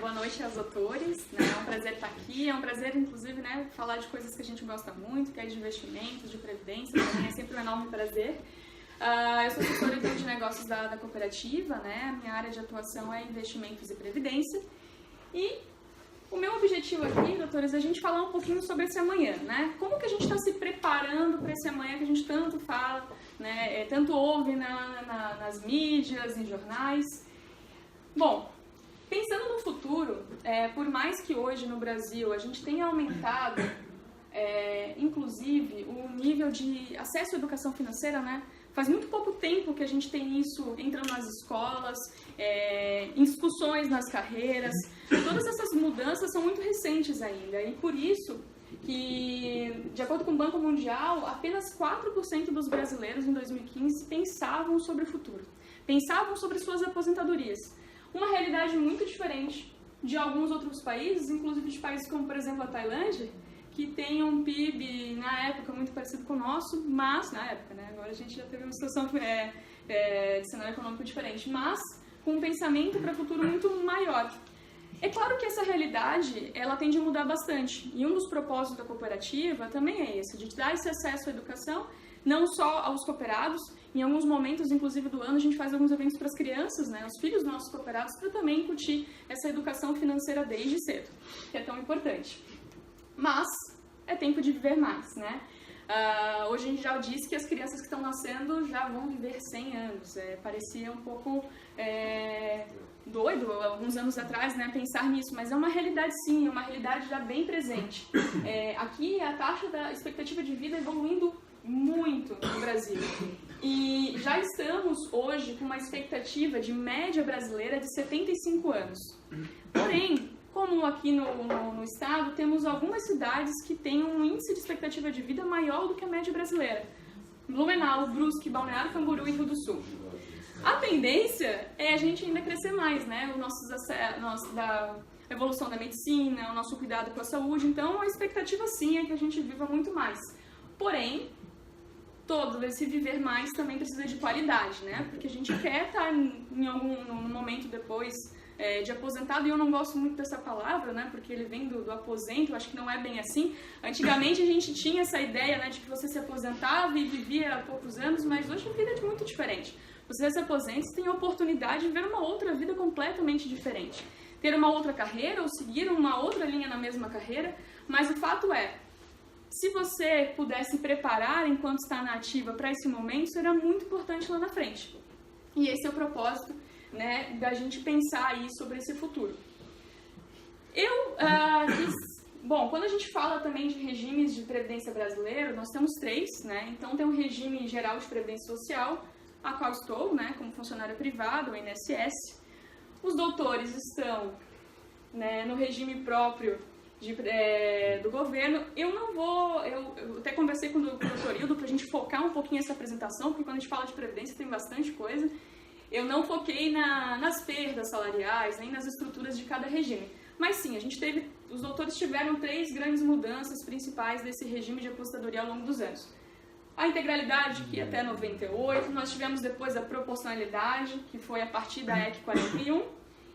boa noite aos doutores, né? É um prazer estar aqui, é um prazer, inclusive, né, falar de coisas que a gente gosta muito, que é de investimentos, de previdência, para mim é sempre um enorme prazer. Eu sou assessora de negócios da cooperativa, né? A minha área de atuação é investimentos e previdência. E o meu objetivo aqui, doutores, é a gente falar um pouquinho sobre esse amanhã, né? Como que a gente está se preparando para esse amanhã que a gente tanto fala, né? Tanto ouve nas mídias, em jornais. Bom, pensando no futuro, por mais que hoje no Brasil a gente tenha aumentado, inclusive, o nível de acesso à educação financeira, né? Faz muito pouco tempo que a gente tem isso entrando nas escolas, em discussões nas carreiras. Todas essas mudanças são muito recentes ainda e por isso que, de acordo com o Banco Mundial, apenas 4% dos brasileiros em 2015 pensavam sobre o futuro, pensavam sobre suas aposentadorias. Uma realidade muito diferente de alguns outros países, inclusive de países como, por exemplo, a Tailândia, que tem um PIB, na época, muito parecido com o nosso, mas, na época, né, agora a gente já teve uma situação de cenário econômico diferente, mas com um pensamento para o futuro muito maior. É claro que essa realidade, ela tende a mudar bastante, e um dos propósitos da cooperativa também é esse, de dar esse acesso à educação, não só aos cooperados, em alguns momentos, inclusive do ano, a gente faz alguns eventos para as crianças, né, os filhos dos nossos cooperados, para também incutir essa educação financeira desde cedo, que é tão importante. Mas é tempo de viver mais, né? Hoje a gente já disse que as crianças que estão nascendo já vão viver 100 anos. Parecia um pouco doido, alguns anos atrás, né, pensar nisso, mas é uma realidade sim, é uma realidade já bem presente. Aqui a taxa da expectativa de vida evoluindo muito no Brasil. E já estamos hoje com uma expectativa de média brasileira de 75 anos. Porém, como aqui no estado, temos algumas cidades que têm um índice de expectativa de vida maior do que a média brasileira. Blumenau, Brusque, Balneário Camboriú e Rio do Sul. A tendência é a gente ainda crescer mais, né? Da evolução da medicina, o nosso cuidado com a saúde. Então, a expectativa sim é que a gente viva muito mais. Porém, todo esse viver mais também precisa de qualidade, né? Porque a gente quer estar em algum momento depois de aposentado, e eu não gosto muito dessa palavra, né, porque ele vem do aposento, eu acho que não é bem assim. Antigamente a gente tinha essa ideia, né, de que você se aposentava e vivia há poucos anos, mas hoje a vida é muito diferente. Você se aposenta, você tem a oportunidade de ver uma outra vida completamente diferente. Ter uma outra carreira ou seguir uma outra linha na mesma carreira, mas o fato é, se você pudesse se preparar enquanto está na ativa para esse momento, será muito importante lá na frente. E esse é o propósito, né, da gente pensar aí sobre esse futuro. Bom, quando a gente fala também de regimes de previdência brasileiro, nós temos 3, né? Então tem o regime geral de previdência social, a qual estou, né, como funcionária privada, o INSS. Os doutores estão, né, no regime próprio do governo. Eu até conversei com o doutor Hildo para a gente focar um pouquinho essa apresentação, porque quando a gente fala de previdência tem bastante coisa. Eu não foquei nas perdas salariais, nem nas estruturas de cada regime. Mas sim, os doutores tiveram 3 grandes mudanças principais desse regime de aposentadoria ao longo dos anos. A integralidade, que até 98, nós tivemos depois a proporcionalidade, que foi a partir da EC 41,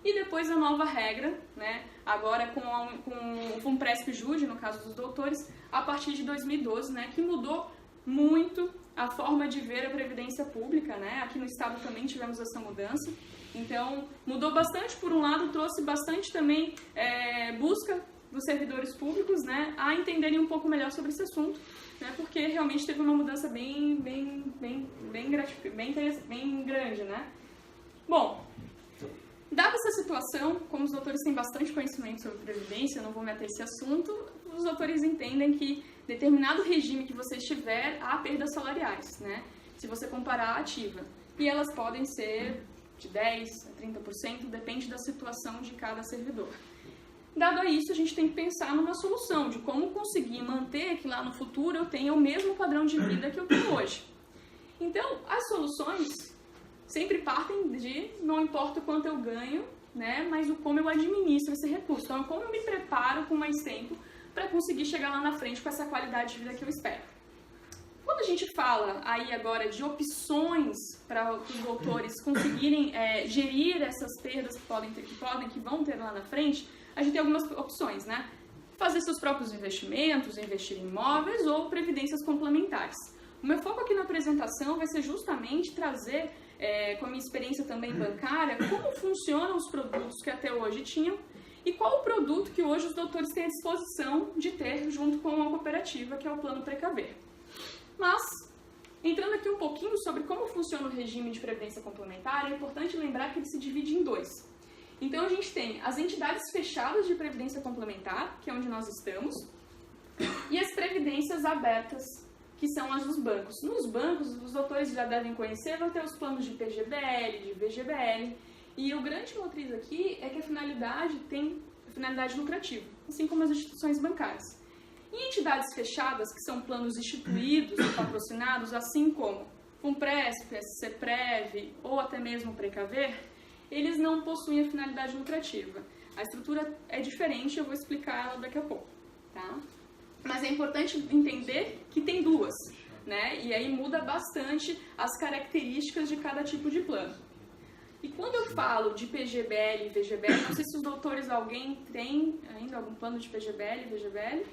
e depois a nova regra, né, agora com o FUNPRESP-JUDE, no caso dos doutores, a partir de 2012, né, que mudou muito a forma de ver a previdência pública, né? Aqui no estado também tivemos essa mudança. Então, mudou bastante, por um lado, trouxe bastante também busca dos servidores públicos, né, a entenderem um pouco melhor sobre esse assunto, né, porque realmente teve uma mudança bem grande, né? Bom, dada essa situação, como os doutores têm bastante conhecimento sobre previdência, eu não vou me ater a esse assunto, os doutores entendem que determinado regime que você estiver, há perdas salariais, né? Se você comparar a ativa. E elas podem ser de 10% a 30%, depende da situação de cada servidor. Dado a isso, a gente tem que pensar numa solução de como conseguir manter que lá no futuro eu tenha o mesmo padrão de vida que eu tenho hoje. Então, as soluções sempre partem de não importa o quanto eu ganho, né, mas o como eu administro esse recurso. Então, como eu me preparo com mais tempo para conseguir chegar lá na frente com essa qualidade de vida que eu espero. Quando a gente fala aí agora de opções para os doutores conseguirem gerir essas perdas que vão ter lá na frente, a gente tem algumas opções, né? Fazer seus próprios investimentos, investir em imóveis ou previdências complementares. O meu foco aqui na apresentação vai ser justamente trazer, com a minha experiência também bancária, como funcionam os produtos que até hoje tinham e qual o produto que hoje os doutores têm à disposição de ter junto com a cooperativa, que é o Plano Precaver. Mas, entrando aqui um pouquinho sobre como funciona o regime de previdência complementar, é importante lembrar que ele se divide em dois. Então, a gente tem as entidades fechadas de previdência complementar, que é onde nós estamos, e as previdências abertas, que são as dos bancos. Nos bancos, os doutores já devem conhecer, vai ter os planos de PGBL, de VGBL, e o grande motriz aqui é que a finalidade tem finalidade lucrativa, assim como as instituições bancárias. Em entidades fechadas, que são planos instituídos e patrocinados, assim como Funpresp, SCPrev ou até mesmo Precaver, eles não possuem a finalidade lucrativa. A estrutura é diferente, eu vou explicar ela daqui a pouco, tá? Mas é importante entender que tem duas, né? E aí muda bastante as características de cada tipo de plano. E quando eu falo de PGBL e VGBL, não sei se os doutores, alguém tem ainda algum plano de PGBL e VGBL?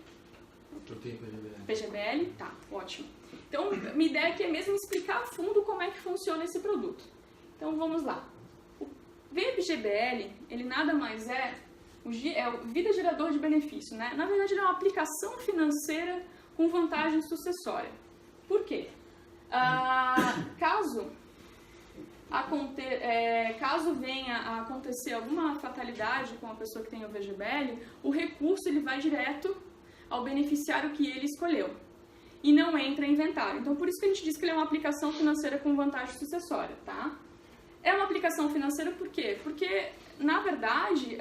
Eu tenho PGBL. PGBL? Tá, ótimo. Então, minha ideia aqui é mesmo explicar a fundo como é que funciona esse produto. Então, vamos lá. O VGBL, ele nada mais é o vida gerador de benefício, né? Na verdade, ele é uma aplicação financeira com vantagem sucessória. Por quê? Caso venha a acontecer alguma fatalidade com a pessoa que tem o VGBL, o recurso ele vai direto ao beneficiário que ele escolheu e não entra em inventário. Então, por isso que a gente diz que ele é uma aplicação financeira com vantagem sucessória, tá? É uma aplicação financeira por quê? Porque, na verdade,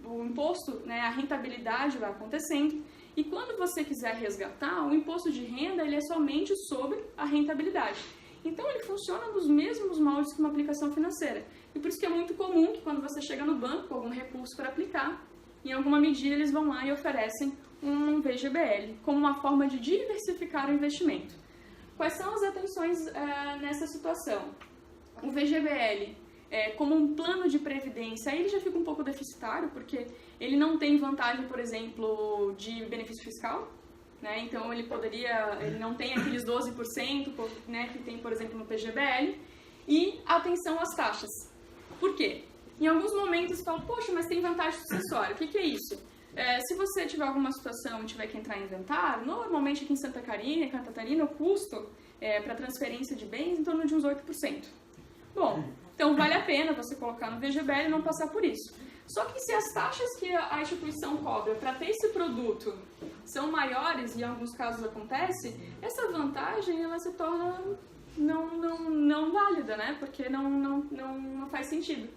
o imposto, né, a rentabilidade vai acontecendo e quando você quiser resgatar, o imposto de renda ele é somente sobre a rentabilidade. Então, ele funciona nos mesmos moldes que uma aplicação financeira. E por isso que é muito comum que quando você chega no banco com algum recurso para aplicar, em alguma medida eles vão lá e oferecem um VGBL, como uma forma de diversificar o investimento. Quais são as atenções nessa situação? O VGBL, como um plano de previdência, aí ele já fica um pouco deficitário, porque ele não tem vantagem, por exemplo, de benefício fiscal, né? Então ele não tem aqueles 12%, né, que tem, por exemplo, no PGBL, e atenção às taxas. Por quê? Em alguns momentos você fala, poxa, mas tem vantagem sucessória, o que é isso? Se você tiver alguma situação e tiver que entrar em inventário, normalmente aqui em Santa Catarina, o custo para transferência de bens é em torno de uns 8%. Bom, então vale a pena você colocar no VGBL e não passar por isso. Só que se as taxas que a instituição cobra para ter esse produto são maiores, e em alguns casos acontece, essa vantagem ela se torna não válida, né? Porque não faz sentido.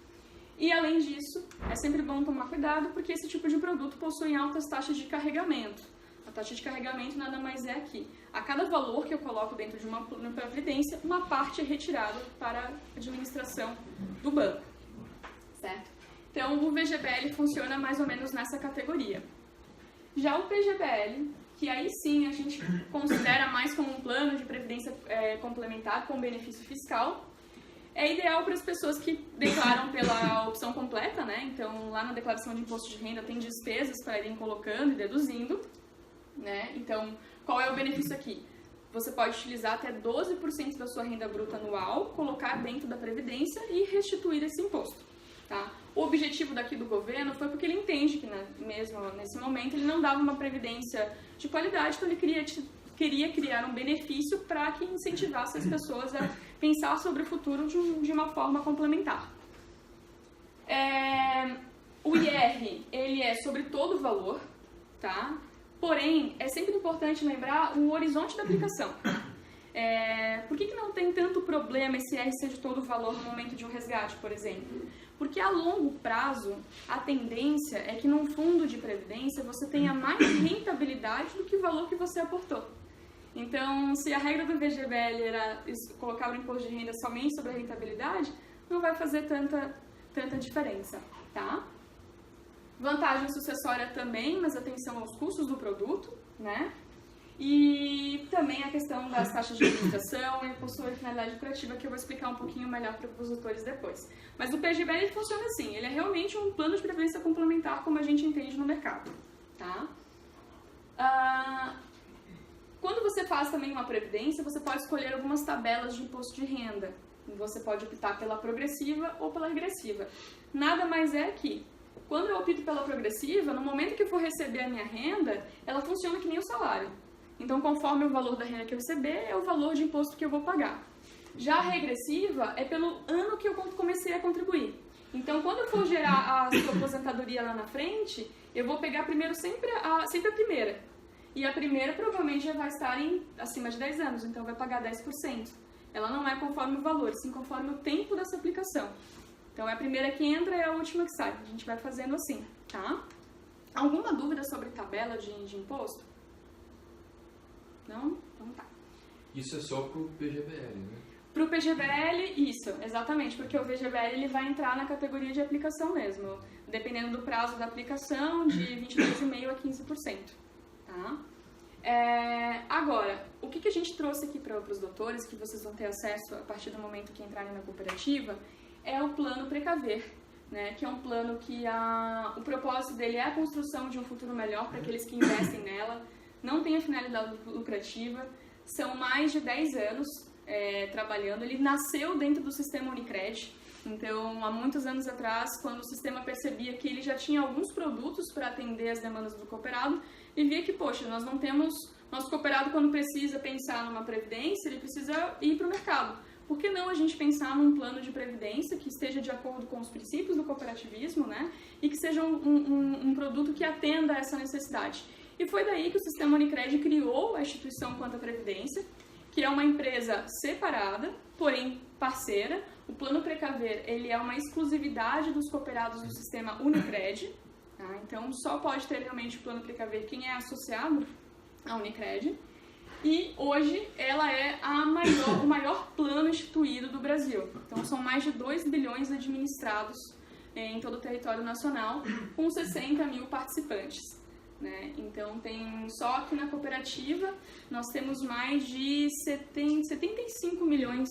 E além disso, é sempre bom tomar cuidado porque esse tipo de produto possui altas taxas de carregamento. A taxa de carregamento nada mais é aqui. A cada valor que eu coloco dentro de uma previdência, uma parte é retirada para a administração do banco. Certo? Então, o VGBL funciona mais ou menos nessa categoria. Já o PGBL, que aí sim a gente considera mais como um plano de previdência complementar com benefício fiscal, é ideal para as pessoas que declaram pela opção completa, né? Então, lá na declaração de imposto de renda tem despesas para irem colocando e deduzindo, né? Então, qual é o benefício aqui? Você pode utilizar até 12% da sua renda bruta anual, colocar dentro da Previdência e restituir esse imposto, tá? O objetivo daqui do governo foi porque ele entende que, mesmo nesse momento, ele não dava uma previdência de qualidade, então ele queria criar um benefício para que incentivasse as pessoas a pensar sobre o futuro de uma forma complementar. O IR, ele é sobre todo o valor, tá? Porém, é sempre importante lembrar o horizonte da aplicação. Por que não tem tanto problema esse IR ser de todo o valor no momento de um resgate, por exemplo? Porque a longo prazo, a tendência é que num fundo de previdência você tenha mais rentabilidade do que o valor que você aportou. Então, se a regra do VGBL era colocar o imposto de renda somente sobre a rentabilidade, não vai fazer tanta diferença, tá? Vantagem sucessória também, mas atenção aos custos do produto, né? E também a questão das taxas de administração e postura de finalidade lucrativa, que eu vou explicar um pouquinho melhor para os doutores depois. Mas o PGBL ele funciona assim, ele é realmente um plano de previdência complementar como a gente entende no mercado. Tá? Quando você faz também uma previdência, você pode escolher algumas tabelas de imposto de renda. Você pode optar pela progressiva ou pela regressiva. Nada mais é que, quando eu opto pela progressiva, no momento que eu for receber a minha renda, ela funciona que nem o salário. Então, conforme o valor da renda que eu receber, é o valor de imposto que eu vou pagar. Já a regressiva é pelo ano que eu comecei a contribuir. Então, quando eu for gerar a sua aposentadoria lá na frente, eu vou pegar primeiro sempre a primeira. E a primeira provavelmente já vai estar acima de 10 anos, então vai pagar 10%. Ela não é conforme o valor, sim conforme o tempo dessa aplicação. Então, é a primeira que entra e a última que sai. A gente vai fazendo assim, tá? Alguma dúvida sobre tabela de imposto? Não? Então tá. Isso é só pro PGBL, né? Pro PGBL, isso, exatamente, porque o PGBL ele vai entrar na categoria de aplicação mesmo, dependendo do prazo da aplicação, de 22,5% a 15%. Tá? Agora, o que a gente trouxe aqui para os doutores, que vocês vão ter acesso a partir do momento que entrarem na cooperativa, é o plano Precaver, né? Que é um plano que o propósito dele é a construção de um futuro melhor para aqueles que investem nela, não tem a finalidade lucrativa, são mais de 10 anos trabalhando. Ele nasceu dentro do sistema Unicred, então há muitos anos atrás, quando o sistema percebia que ele já tinha alguns produtos para atender as demandas do cooperado, e via que, poxa, nós não temos, nosso cooperado quando precisa pensar numa previdência, ele precisa ir para o mercado. Por que não a gente pensar num plano de previdência que esteja de acordo com os princípios do cooperativismo, né? E que seja um produto que atenda a essa necessidade. E foi daí que o sistema Unicred criou a instituição Quanta Previdência, que é uma empresa separada, porém parceira. O plano Precaver, ele é uma exclusividade dos cooperados do sistema Unicred. Tá? Então, só pode ter realmente o plano Precaver quem é associado à Unicred. E hoje ela é o maior plano instituído do Brasil. Então, são mais de 2 bilhões administrados em todo o território nacional, com 60 mil participantes. Né? Então, só aqui na cooperativa, nós temos mais de 75 milhões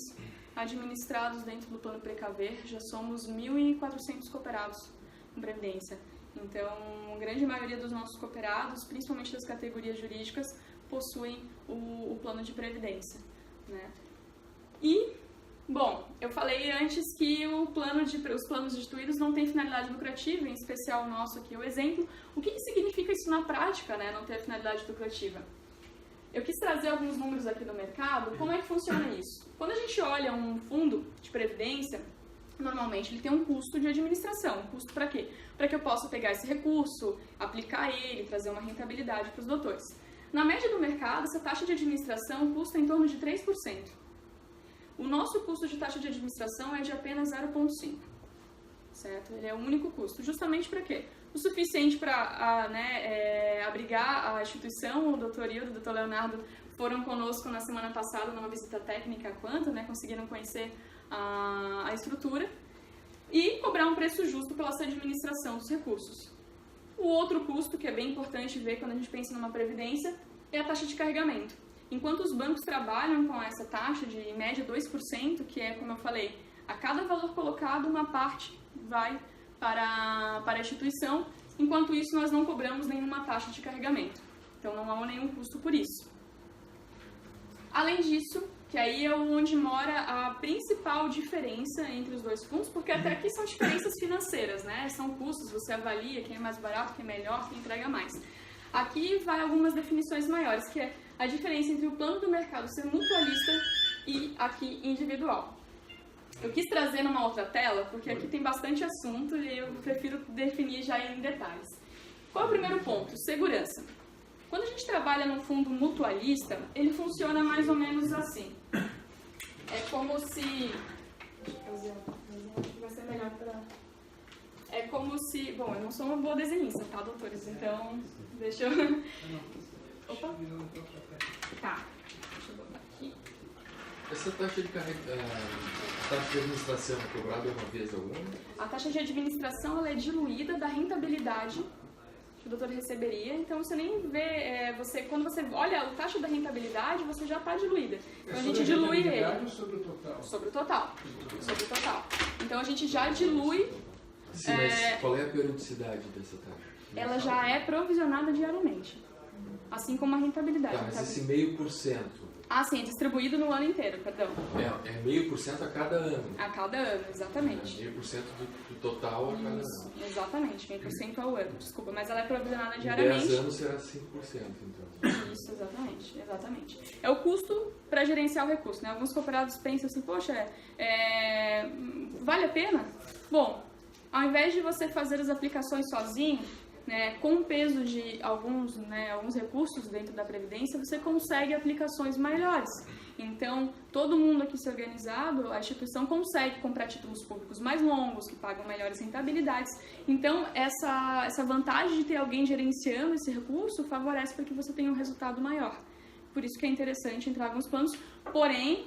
administrados dentro do plano Precaver. Já somos 1.400 cooperados com previdência. Então, a grande maioria dos nossos cooperados, principalmente das categorias jurídicas, possuem o plano de previdência. Né? E, bom, eu falei antes que os planos instituídos não têm finalidade lucrativa, em especial o nosso aqui, o exemplo. O que significa isso na prática, né, não ter finalidade lucrativa? Eu quis trazer alguns números aqui do mercado. Como é que funciona isso? Quando a gente olha um fundo de previdência, normalmente ele tem um custo de administração. Um custo para quê? Para que eu possa pegar esse recurso, aplicar ele, trazer uma rentabilidade para os doutores. Na média do mercado, essa taxa de administração custa em torno de 3%. O nosso custo de taxa de administração é de apenas 0,5%. Certo? Ele é o único custo. Justamente para quê? O suficiente para abrigar a instituição. O doutor Hildo e o doutor Leonardo foram conosco na semana passada numa visita técnica à Quanta, né? Conseguiram conhecer a estrutura e cobrar um preço justo pela essa administração dos recursos. O outro custo, que é bem importante ver quando a gente pensa numa previdência, é a taxa de carregamento. Enquanto os bancos trabalham com essa taxa de, em média, 2%, que é, como eu falei, a cada valor colocado, uma parte vai para a instituição, enquanto isso nós não cobramos nenhuma taxa de carregamento. Então não há nenhum custo por isso. Além disso, que aí é onde mora a principal diferença entre os dois fundos, porque até aqui são diferenças financeiras, né? São custos, você avalia quem é mais barato, quem é melhor, quem entrega mais. Aqui vai algumas definições maiores, que é a diferença entre o plano do mercado ser mutualista e aqui individual. Eu quis trazer numa outra tela, porque aqui tem bastante assunto e eu prefiro definir já em detalhes. Qual é o primeiro ponto? Segurança. Quando a gente trabalha num fundo mutualista, ele funciona mais ou menos assim. É como se... Vai ser melhor para... É como se... Bom, eu não sou uma boa desenhista, tá, doutores? Então, deixa eu... Opa! Tá. Deixa eu botar aqui. Essa taxa de taxa de administração é cobrada uma vez ao ano? A taxa de administração ela é diluída da rentabilidade que o doutor receberia, então você nem vê, quando você olha a taxa da rentabilidade, você já está diluída. Então a gente dilui ele. Sobre o total? Sobre o total. Então a gente já dilui. Sim, mas qual é a periodicidade dessa taxa? Ela já é provisionada diariamente, assim como a rentabilidade. Tá, mas esse 0,5%... Ah, sim, é distribuído no ano inteiro, perdão. É 0,5% a cada ano. A cada ano, exatamente. 0,5% do total a cada ano. Exatamente, 0,5% ao ano, desculpa, mas ela é provisionada Em diariamente. 10 anos será 5%, então. Isso, exatamente. É o custo para gerenciar o recurso, né? Alguns cooperados pensam assim, poxa, vale a pena? Bom, ao invés de você fazer as aplicações sozinho, né, com o peso de alguns recursos dentro da Previdência, você consegue aplicações melhores. Então, todo mundo aqui se organizado, a instituição consegue comprar títulos públicos mais longos, que pagam melhores rentabilidades. Então, essa vantagem de ter alguém gerenciando esse recurso favorece para que você tenha um resultado maior. Por isso que é interessante entrar em alguns planos, porém,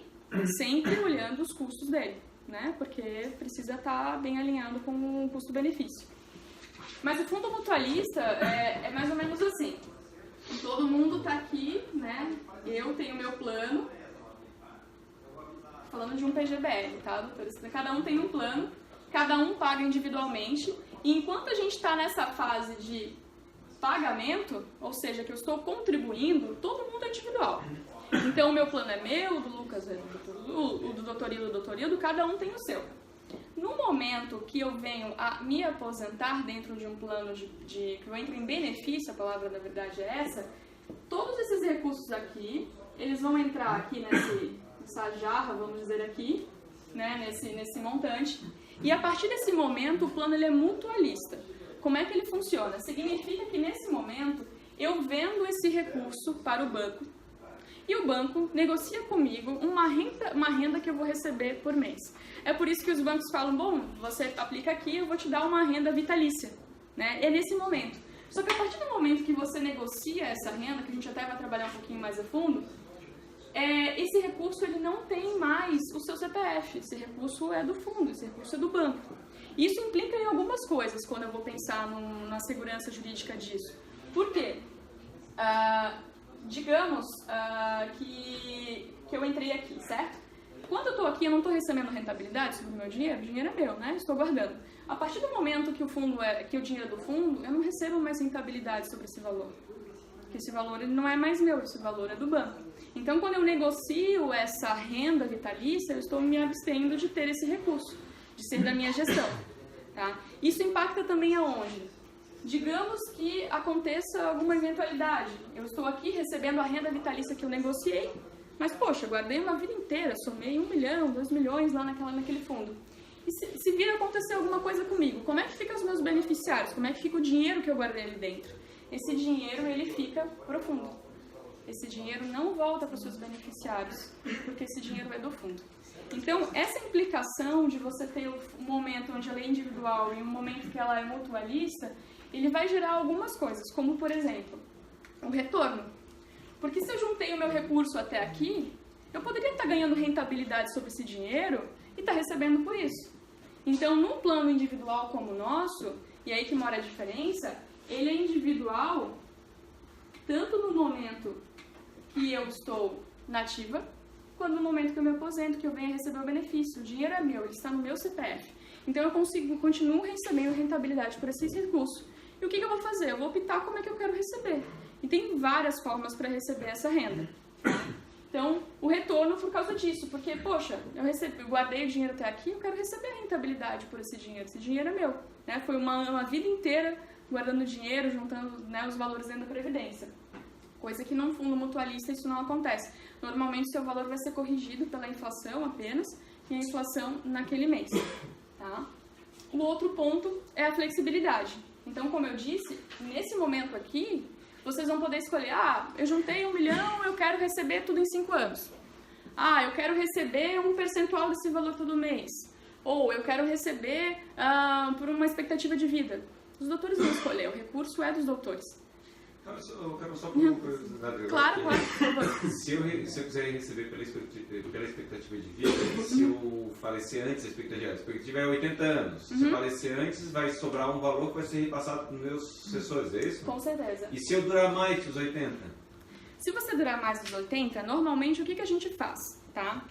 sempre olhando os custos dele, né? Porque precisa estar bem alinhado com o custo-benefício. Mas o fundo mutualista é mais ou menos assim. Todo mundo está aqui, né? Eu tenho meu plano. Falando de um PGBL, tá, doutora? Cada um tem um plano, cada um paga individualmente. E enquanto a gente está nessa fase de pagamento, ou seja, que eu estou contribuindo, todo mundo é individual. Então o meu plano é meu, o do Lucas é o do doutor Hildo, cada um tem o seu. No momento que eu venho a me aposentar dentro de um plano que eu entro em benefício, a palavra da verdade é essa, todos esses recursos aqui, eles vão entrar aqui nessa jarra, vamos dizer aqui, né, nesse montante, e a partir desse momento o plano ele é mutualista. Como é que ele funciona? Significa que nesse momento eu vendo esse recurso para o banco, e o banco negocia comigo uma renda que eu vou receber por mês. É por isso que os bancos falam, bom, você aplica aqui, eu vou te dar uma renda vitalícia. Né? É nesse momento. Só que a partir do momento que você negocia essa renda, que a gente até vai trabalhar um pouquinho mais a fundo, esse recurso ele não tem mais o seu CPF. Esse recurso é do fundo, esse recurso é do banco. Isso implica em algumas coisas quando eu vou pensar na segurança jurídica disso. Por quê? Digamos que eu entrei aqui, certo? Quando eu estou aqui, eu não estou recebendo rentabilidade sobre o meu dinheiro, o dinheiro é meu, né? Estou guardando. A partir do momento que o dinheiro é do fundo, eu não recebo mais rentabilidade sobre esse valor. Porque esse valor ele não é mais meu, esse valor é do banco. Então, quando eu negocio essa renda vitalícia, eu estou me abstendo de ter esse recurso, de ser da minha gestão. Tá? Isso impacta também aonde? Digamos que aconteça alguma eventualidade. Eu estou aqui recebendo a renda vitalícia que eu negociei, mas, poxa, eu guardei uma vida inteira, somei 1 milhão, 2 milhões lá naquele fundo. E se vir acontecer alguma coisa comigo, como é que ficam os meus beneficiários? Como é que fica o dinheiro que eu guardei ali dentro? Esse dinheiro, ele fica pro fundo. Esse dinheiro não volta para os seus beneficiários, porque esse dinheiro é do fundo. Então, essa implicação de você ter um momento onde ela é individual e um momento que ela é mutualista, ele vai gerar algumas coisas, como, por exemplo, o retorno. Porque se eu juntei o meu recurso até aqui, eu poderia estar ganhando rentabilidade sobre esse dinheiro e estar recebendo por isso. Então, num plano individual como o nosso, e aí que mora a diferença, ele é individual tanto no momento que eu estou nativa, quanto no momento que eu me aposento, que eu venho a receber o benefício. O dinheiro é meu, ele está no meu CPF. Então, eu continuo recebendo rentabilidade por esse recurso. E o que eu vou fazer? Eu vou optar como é que eu quero receber. E tem várias formas para receber essa renda. Então, o retorno por causa disso, porque, poxa, eu guardei o dinheiro até aqui, eu quero receber a rentabilidade por esse dinheiro é meu. Né? Foi uma vida inteira guardando dinheiro, juntando, né, os valores dentro da Previdência. Coisa que num fundo mutualista isso não acontece. Normalmente, o seu valor vai ser corrigido pela inflação apenas, e a inflação naquele mês. Tá? O outro ponto é a flexibilidade. Então, como eu disse, nesse momento aqui, vocês vão poder escolher, eu juntei 1 milhão, eu quero receber tudo em 5 anos. Eu quero receber um percentual desse valor todo mês. Ou eu quero receber por uma expectativa de vida. Os doutores vão escolher, o recurso é dos doutores. Eu quero só uma curiosidade. Claro. Se eu quiser receber pela expectativa de vida, se eu falecer antes da expectativa é 80 anos. Se eu falecer antes, vai sobrar um valor que vai ser repassado para os meus sucessores, é isso? Com certeza. E se eu durar mais que os 80? Se você durar mais dos 80, normalmente o que a gente faz, tá?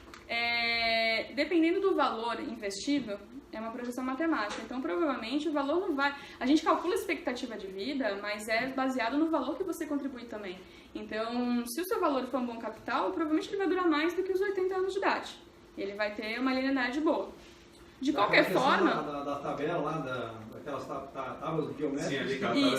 Dependendo do valor investido, é uma projeção matemática. Então, provavelmente, o valor não vai... A gente calcula a expectativa de vida, mas é baseado no valor que você contribui também. Então, se o seu valor for um bom capital, provavelmente ele vai durar mais do que os 80 anos de idade. Ele vai ter uma linearidade boa. De qualquer forma... Da tabela lá, daquelas tábuas biométricas... Sim, ali,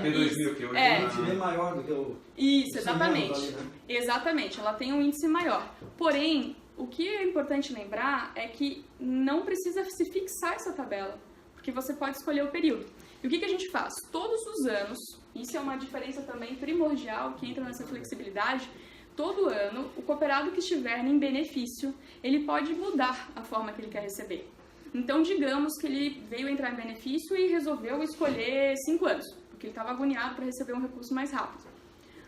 P2000, que hoje é um índice maior do que o... Isso, exatamente. Ali, né? Exatamente, ela tem um índice maior. Porém, o que é importante lembrar é que não precisa se fixar essa tabela, porque você pode escolher o período. E o que a gente faz? Todos os anos, isso é uma diferença também primordial que entra nessa flexibilidade, todo ano, o cooperado que estiver em benefício, ele pode mudar a forma que ele quer receber. Então, digamos que ele veio entrar em benefício e resolveu escolher 5 anos, porque ele estava agoniado para receber um recurso mais rápido.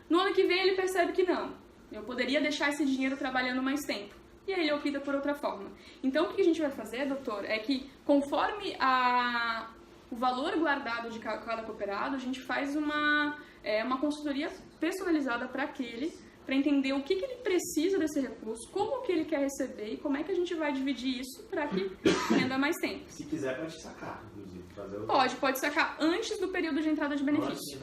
No ano que vem, ele percebe que não, eu poderia deixar esse dinheiro trabalhando mais tempo. E aí ele opta por outra forma. Então, o que a gente vai fazer, doutor, é que conforme o valor guardado de cada cooperado, a gente faz uma consultoria personalizada para aquele, para entender o que ele precisa desse recurso, como que ele quer receber e como é que a gente vai dividir isso para que renda mais tempo. Se quiser, pode sacar, inclusive. Pode sacar antes do período de entrada de benefício.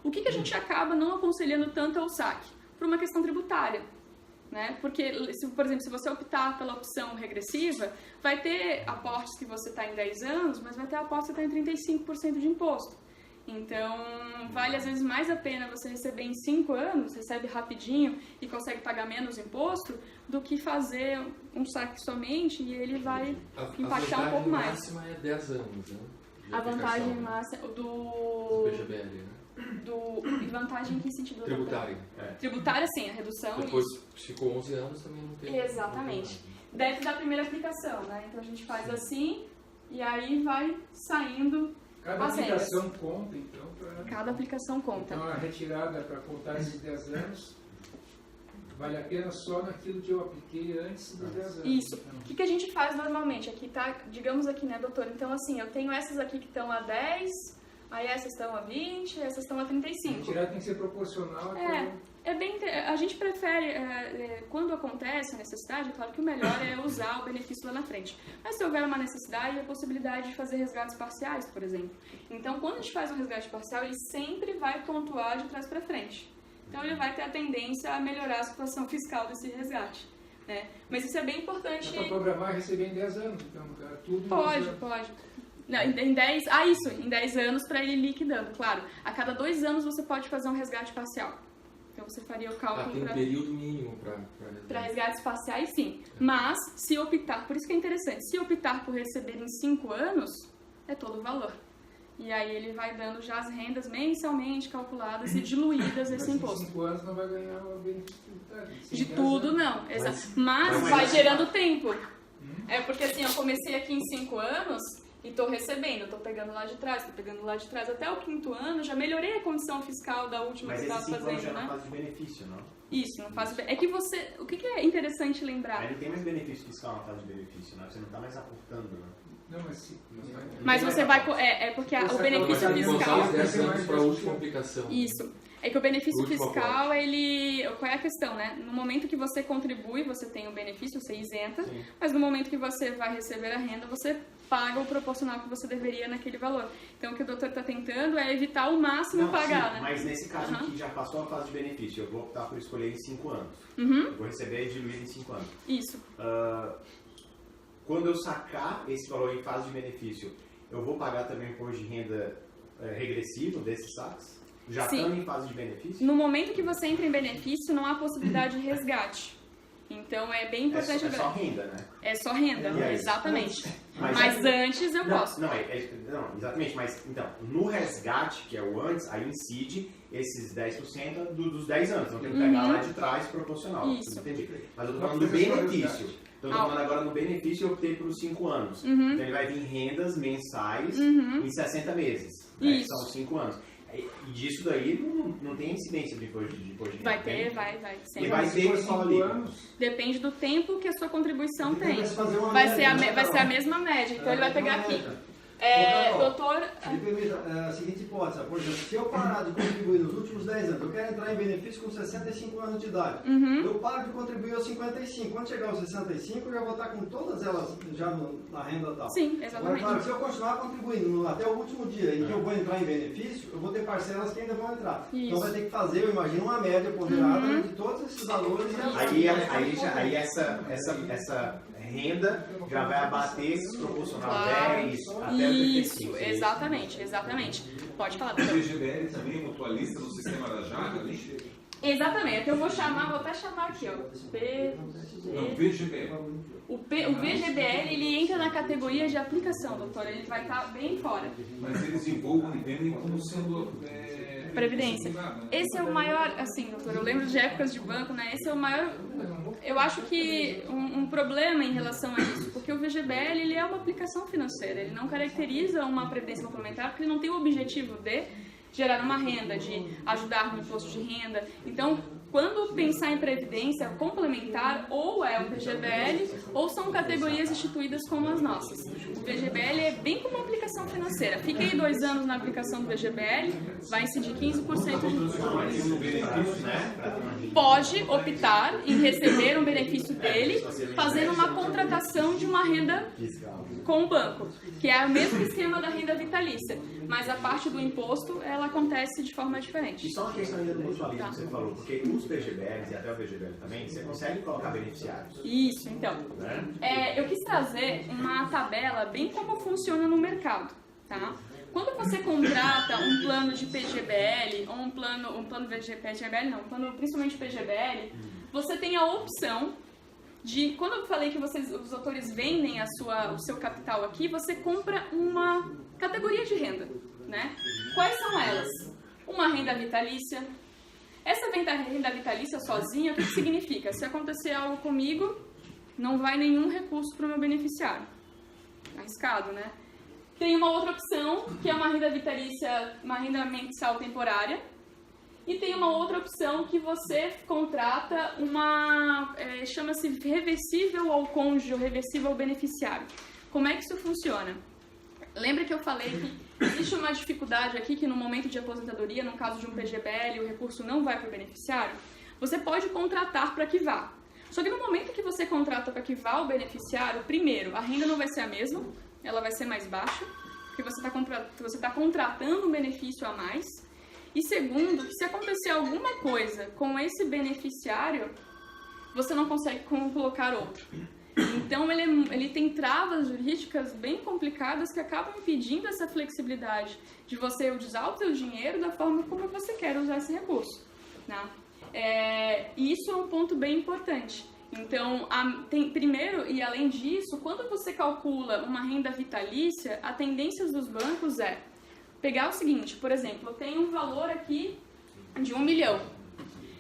O que a gente acaba não aconselhando tanto é o saque? Por uma questão tributária. Né? Porque, por exemplo, se você optar pela opção regressiva, vai ter aportes que você está em 10 anos, mas vai ter aportes que você está em 35% de imposto. Então, vale às vezes mais a pena você receber em 5 anos, recebe rapidinho e consegue pagar menos imposto, do que fazer um saque somente e ele vai impactar um pouco mais. A vantagem máxima é 10 anos, né? A vantagem máxima do PGBL, né? Vantagem em que sentido? Tributária. Tributária, sim, a redução. Depois, se ficou 11 anos, também não tem. Exatamente. Deve da primeira aplicação, né? Então a gente faz assim e aí vai saindo. Cada aplicação conta, então, Cada aplicação conta. Então a retirada para contar esses 10 anos vale a pena só naquilo que eu apliquei antes dos 10 anos. Isso. O que a gente faz normalmente? Aqui tá, digamos aqui, né, doutor? Então, assim, eu tenho essas aqui que estão a 10, aí essas estão a 20, essas estão a 35. A retirada tem que ser proporcional. A gente prefere, quando acontece a necessidade, é claro que o melhor é usar o benefício lá na frente. Mas se houver uma necessidade, a possibilidade de fazer resgates parciais, por exemplo. Então, quando a gente faz um resgate parcial, ele sempre vai pontuar de trás para frente. Então, ele vai ter a tendência a melhorar a situação fiscal desse resgate. Né? Mas isso é bem importante. Dá para programar e receber em 10 anos, então, tudo. Pode. Não, em 10 anos para ele ir liquidando, claro. A cada 2 anos você pode fazer um resgate parcial. Então você faria o cálculo tem um período mínimo para resgates parciais, sim. Mas, se optar, por isso que é interessante, se optar por receber em 5 anos, é todo o valor. E aí ele vai dando já as rendas mensalmente calculadas e diluídas esse imposto. Em 5 anos não vai ganhar o benefício tributário. De tudo, não. Mas vai gerando tempo. É porque assim, eu comecei aqui em 5 anos... E estou recebendo, estou pegando lá de trás, até o 5º ano, já melhorei a condição fiscal da última que estava fazendo, já né? não faz de benefício, não? Isso, não faz... É que você... O que é interessante lembrar? Aí não tem mais benefício fiscal na fase de benefício, né? Você não está mais aportando, né? Não, mas mas você vai... É porque o benefício fiscal... Os 10 anos para a última aplicação. Isso. É que o benefício fiscal, ele... Qual é a questão, né? No momento que você contribui, você tem o benefício, você isenta. Sim. Mas no momento que você vai receber a renda, você paga o proporcional que você deveria naquele valor. Então, o que o doutor está tentando é evitar ao máximo pagar, né? Mas nesse caso aqui, já passou a fase de benefício, eu vou optar por escolher em 5 anos. Eu vou receber diluído em 5 anos. Isso. Quando eu sacar esse valor em fase de benefício, eu vou pagar também imposto de renda regressivo desses saques? Já estando em fase de benefício? No momento que você entra em benefício, não há possibilidade de resgate. Então, é bem importante... É só renda, né? É só renda, exatamente. Mas antes eu posso. Não, exatamente. Mas, então, no resgate, que é o antes, aí incide esses 10% dos 10 anos. Então, tem que pegar lá de trás proporcional. Isso. Entendi. Mas eu estou falando do benefício. Então, eu estou falando agora no benefício, eu optei por 5 anos. Então, ele vai vir rendas mensais em 60 meses. Né, que são 5 anos. E disso daí não tem incidência de imposto de renda. Vai ter, tem? vai. E Sempre. vai ter só ali. Depende do tempo que a sua contribuição Então, tem. vai se fazer uma Vai média, ser a mesma média. Então ele vai pegar aqui. Doutor... Me permita, a seguinte hipótese, por exemplo, se eu parar de contribuir nos últimos 10 anos, eu quero entrar em benefício com 65 anos de idade, eu paro de contribuir aos 55, quando chegar aos 65 eu já vou estar com todas elas já na renda tal. Sim, Agora, exatamente. claro, se eu continuar contribuindo até o último dia em que eu vou entrar em benefício, eu vou ter parcelas que ainda vão entrar. Isso. Então vai ter que fazer, eu imagino, uma média ponderada de todos esses valores. Aí essa renda já vai abater esses proporcional Claro. 10 até o 35. Isso, exatamente. Pode falar, O doutor. VGBL também é mutualista no sistema da Jaca, né? Exatamente, eu vou até chamar aqui, ó. Não, VGBL. O VGBL, ele entra na categoria de aplicação, doutor, ele vai estar bem fora. Mas eles divulgam e vendem como sendo Previdência. Esse é o maior, assim, doutor, eu lembro de épocas de banco, né? Esse é o maior, eu acho que um problema em relação a isso, porque o VGBL, ele é uma aplicação financeira, ele não caracteriza uma previdência complementar, porque ele não tem o objetivo de gerar uma renda, de ajudar no imposto de renda. Então, quando pensar em previdência complementar, ou é o VGBL, ou são categorias instituídas como as nossas. O VGBL é bem como uma aplicação financeira. Fiquei 2 anos na aplicação do VGBL, vai incidir 15% de juros. Pode optar em receber um benefício dele, fazendo uma contratação de uma renda com o banco, que é o mesmo esquema da renda vitalícia, mas a parte do imposto, ela acontece de forma diferente. E só uma questão ainda do mutualismo Tá. que você falou, porque os PGBLs e até o VGBL também, você consegue colocar beneficiários. Isso, então. Né? Eu quis trazer uma tabela bem como funciona no mercado, tá? Quando você contrata um plano de PGBL, ou um plano PGBL não, um plano principalmente PGBL, você tem a opção de, quando eu falei que os autores vendem o seu capital aqui, você compra uma categoria de renda, né? Quais são elas? Uma renda vitalícia. Essa renda vitalícia sozinha, o que significa? Se acontecer algo comigo, não vai nenhum recurso para o meu beneficiário. Arriscado, né? Tem uma outra opção, que é uma renda vitalícia, uma renda mensal temporária. E tem uma outra opção que você contrata uma, chama-se reversível ao cônjuge, ou reversível ao beneficiário. Como é que isso funciona? Lembra que eu falei que existe uma dificuldade aqui, que no momento de aposentadoria, no caso de um PGBL, o recurso não vai para o beneficiário? Você pode contratar para que vá. Só que no momento que você contrata para que vá o beneficiário, primeiro, a renda não vai ser a mesma, ela vai ser mais baixa, porque você está contratando um benefício a mais. E segundo, que se acontecer alguma coisa com esse beneficiário, você não consegue colocar outro. Então ele tem travas jurídicas bem complicadas que acabam impedindo essa flexibilidade de você usar o seu dinheiro da forma como você quer usar esse recurso. Né? E isso é um ponto bem importante. Então, primeiro, e além disso, quando você calcula uma renda vitalícia, a tendência dos bancos é pegar o seguinte, por exemplo, eu tenho um valor aqui de 1 milhão.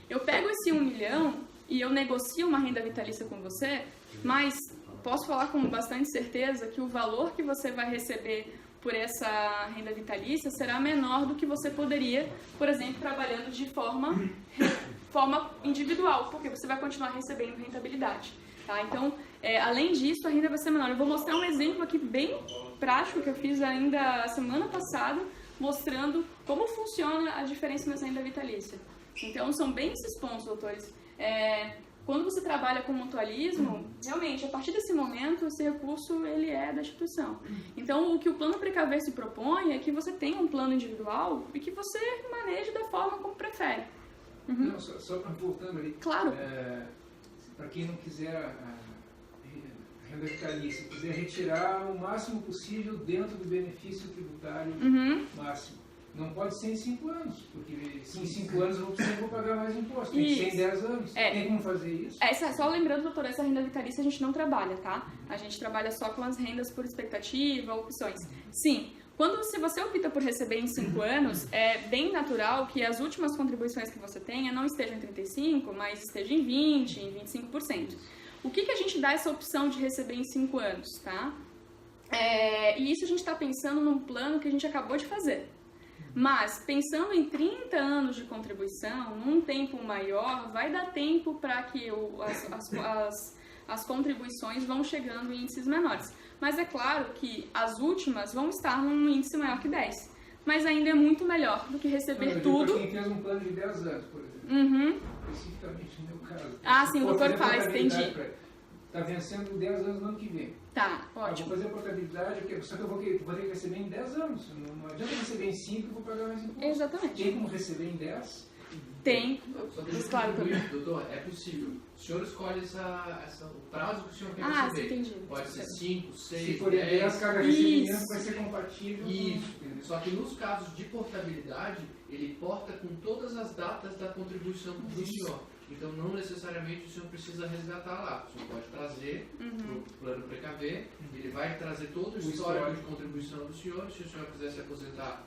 Eu pego esse 1 milhão e eu negocio uma renda vitalícia com você, mas posso falar com bastante certeza que o valor que você vai receber por essa renda vitalícia será menor do que você poderia, por exemplo, trabalhando de forma individual, porque você vai continuar recebendo rentabilidade. Tá? Então, além disso, a renda vai ser menor. Eu vou mostrar um exemplo aqui bem prático que eu fiz ainda a semana passada, mostrando como funciona a diferença nessa renda vitalícia. Então, são bem esses pontos, doutores. Quando você trabalha com mutualismo, realmente, a partir desse momento, esse recurso ele é da instituição. Então, o que o plano Precaver se propõe é que você tenha um plano individual e que você maneje da forma como prefere. Uhum. Não, só voltando ali. Claro. Para quem não quiser a renda vitalícia, quiser retirar o máximo possível dentro do benefício tributário máximo. Não pode ser em 5 anos, porque se em 5 anos eu sempre vou pagar mais imposto. Tem que ser em 10 anos. Tem como fazer isso? Só lembrando, doutor, essa renda vitalícia a gente não trabalha, tá? A gente trabalha só com as rendas por expectativa, opções. Sim, se você opta por receber em 5 anos, é bem natural que as últimas contribuições que você tenha não estejam em 35%, mas estejam em 20%, em 25%. O que a gente dá essa opção de receber em 5 anos, tá? E isso a gente está pensando num plano que a gente acabou de fazer. Mas, pensando em 30 anos de contribuição, num tempo maior, vai dar tempo para que as contribuições vão chegando em índices menores. Mas é claro que as últimas vão estar num índice maior que 10. Mas ainda é muito melhor do que receber tudo. Para quem fez um plano de 10 anos, por exemplo. Uhum. Especificamente no meu caso. Ah, sim, o doutor faz, entendi. Está vencendo 10 anos no ano que vem. Tá, ótimo. Eu vou fazer a portabilidade, só que eu vou ter que receber em 10 anos. Não adianta receber em 5 e vou pagar mais imposto. Exatamente. Tem como receber em 10? Tem. Só deixa eu Claro, concluir, doutor, é possível. O senhor escolhe o prazo que o senhor quer receber. Entendi. Pode ser 5, 6, Se for em 10, carga de recebimento vai ser compatível. Isso. Só que nos casos de portabilidade, ele porta com todas as datas da contribuição do senhor. Então, não necessariamente o senhor precisa resgatar lá. O senhor pode trazer para o plano precaver, ele vai trazer todo o histórico de contribuição do senhor. Se o senhor quiser se aposentar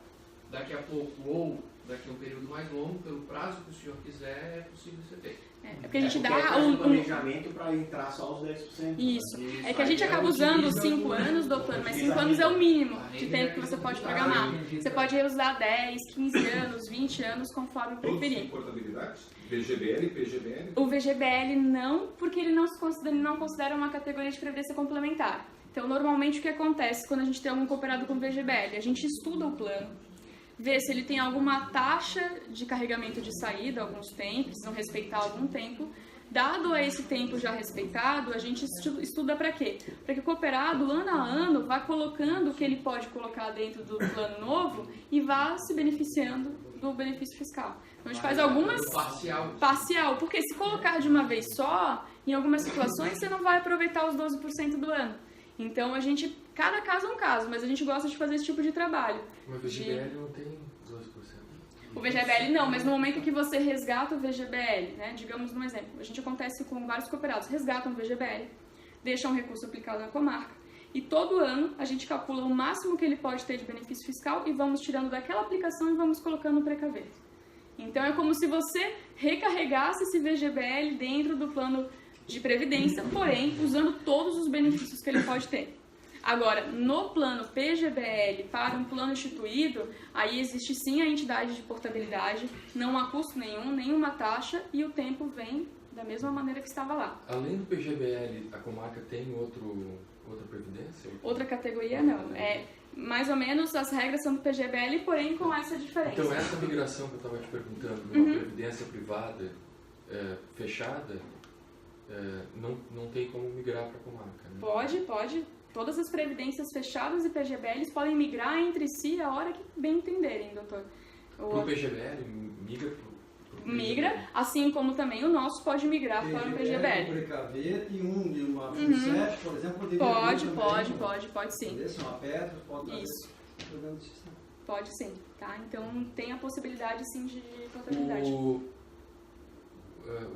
daqui a pouco ou daqui a um período mais longo, pelo prazo que o senhor quiser, é possível ser feito. É porque a gente dá um planejamento para entrar só os 10%. Isso. É que a gente acaba usando os 5 anos do plano, mas 5 anos é o mínimo de tempo que você pode programar. Você pode usar 10, 15 anos, 20 anos, conforme preferir. Portabilidade? VGBL, PGBL? O VGBL não, porque ele não considera uma categoria de previdência complementar. Então, normalmente, o que acontece quando a gente tem algum cooperado com VGBL? A gente estuda o plano, vê se ele tem alguma taxa de carregamento de saída, alguns tempos, precisam respeitar algum tempo. Dado a esse tempo já respeitado, a gente estuda para quê? Para que o cooperado, ano a ano, vá colocando o que ele pode colocar dentro do plano novo e vá se beneficiando do benefício fiscal. Então, a gente faz algumas... Parcial. Porque se colocar de uma vez só, em algumas situações, você não vai aproveitar os 12% do ano. Então, cada caso é um caso, mas a gente gosta de fazer esse tipo de trabalho. Mas o VGBL não tem 12%. O VGBL não, mas no momento que você resgata o VGBL, né, digamos um exemplo, a gente acontece com vários cooperados, resgatam o VGBL, deixam um recurso aplicado na comarca, e todo ano a gente calcula o máximo que ele pode ter de benefício fiscal e vamos tirando daquela aplicação e vamos colocando no precaver. Então é como se você recarregasse esse VGBL dentro do plano de previdência, porém usando todos os benefícios que ele pode ter. Agora, no plano PGBL para um plano instituído, aí existe sim a entidade de portabilidade, não há custo nenhum, nenhuma taxa e o tempo vem da mesma maneira que estava lá. Além do PGBL, a comarca tem outra previdência? Outra categoria não. É mais ou menos as regras são do PGBL, porém com essa diferença. Então essa migração que eu estava te perguntando, de uma previdência privada fechada, não tem como migrar para a comarca, né? Pode. Todas as previdências fechadas e PGBLs podem migrar entre si a hora que bem entenderem, doutor. O PGBL migra para o Migra, assim como também o nosso pode migrar para o PGBL. Precaver e de uma FUNCEF, por exemplo, pode sim. Uma Petro, pode isso. Pode sim, tá? Então tem a possibilidade sim de portabilidade. O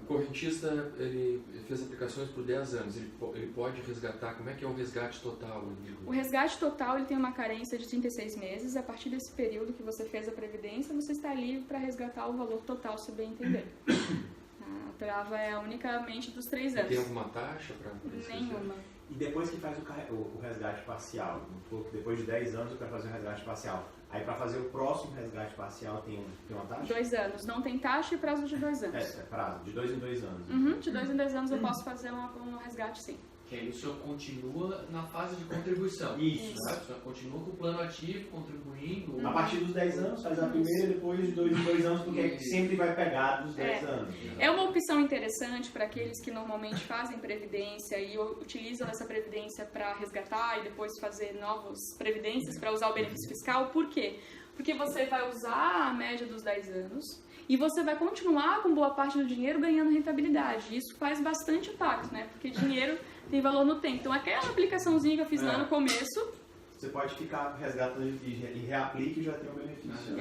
correntista, ele fez aplicações por 10 anos, ele pode resgatar, como é que é o resgate total? O resgate total, ele tem uma carência de 36 meses, a partir desse período que você fez a previdência, você está livre para resgatar o valor total, se bem entender. A trava é unicamente dos 3 anos. Tem alguma taxa para Nenhuma. E depois que faz o resgate parcial, depois de 10 anos eu quero fazer um resgate parcial, aí para fazer o próximo resgate parcial tem uma taxa? 2 anos, não tem taxa e prazo de 2 anos. É prazo, de 2 em 2 anos. De 2 em 2 anos eu posso fazer um resgate sim. Que aí o senhor continua na fase de contribuição. Isso. Né? O senhor continua com o plano ativo, contribuindo. A partir dos 10 anos, faz a primeira, depois de 2 em 2 anos, porque sempre vai pegar dos 10 anos. É uma opção interessante para aqueles que normalmente fazem previdência e utilizam essa previdência para resgatar e depois fazer novas previdências para usar o benefício fiscal. Por quê? Porque você vai usar a média dos 10 anos e você vai continuar com boa parte do dinheiro ganhando rentabilidade. Isso faz bastante impacto, né? Porque dinheiro tem valor no tempo. Então, aquela aplicaçãoncia que eu fiz lá no começo... Você pode ficar resgatando e reaplique e já tem um benefício.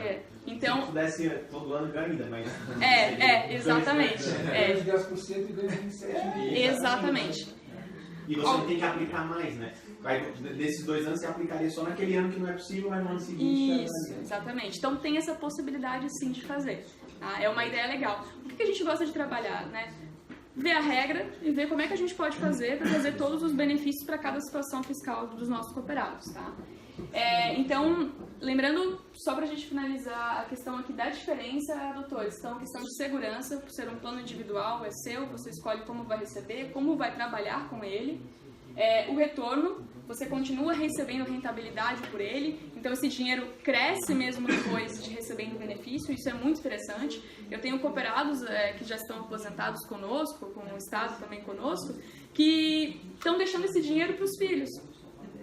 Então... Se pudesse todo ano, ganha ainda, mas... Exatamente. 10% e ganha 27%. Exatamente. E você não tem que aplicar mais, né? Desses 2 anos você aplicaria só naquele ano que não é possível, mas no ano seguinte... Isso, exatamente. Então, tem essa possibilidade, sim, de fazer. Tá? É uma ideia legal. O que a gente gosta de trabalhar, né? Ver a regra e ver como é que a gente pode fazer para trazer todos os benefícios para cada situação fiscal dos nossos cooperados, tá? Então, lembrando, só para a gente finalizar a questão aqui da diferença, doutores, então a questão de segurança, por ser um plano individual, é seu, você escolhe como vai receber, como vai trabalhar com ele. O retorno, você continua recebendo rentabilidade por ele, então esse dinheiro cresce mesmo depois de recebendo benefício, isso é muito interessante. Eu tenho cooperados que já estão aposentados conosco, com o Estado também conosco, que estão deixando esse dinheiro para os filhos.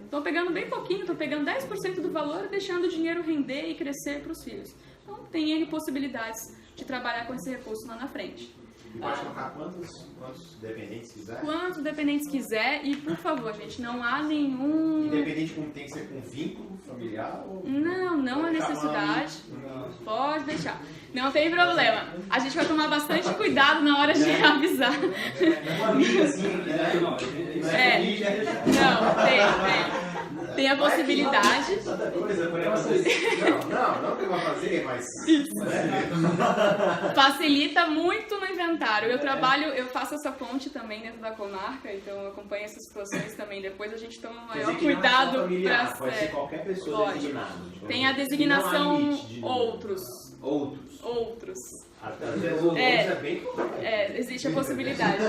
Estão pegando bem pouquinho, estão pegando 10% do valor e deixando o dinheiro render e crescer para os filhos. Então tem N possibilidades de trabalhar com esse recurso lá na frente. E pode colocar quantos dependentes quiser? Quantos dependentes quiser e, por favor, gente, não há nenhum... Independente como tem que ser com vínculo familiar? Ou... Não há necessidade. Pode deixar. Não tem problema. A gente vai tomar bastante cuidado na hora de avisar. Uma amiga assim, né? Tem a possibilidade. Tanta coisa, não que eu vou fazer, mas... Facilita muito no inventário. Eu faço essa ponte também dentro da comarca, então eu acompanho essas situações também. Depois a gente toma maior cuidado para... Pode ser qualquer pessoa designada. Tem a designação outros. Existe a possibilidade.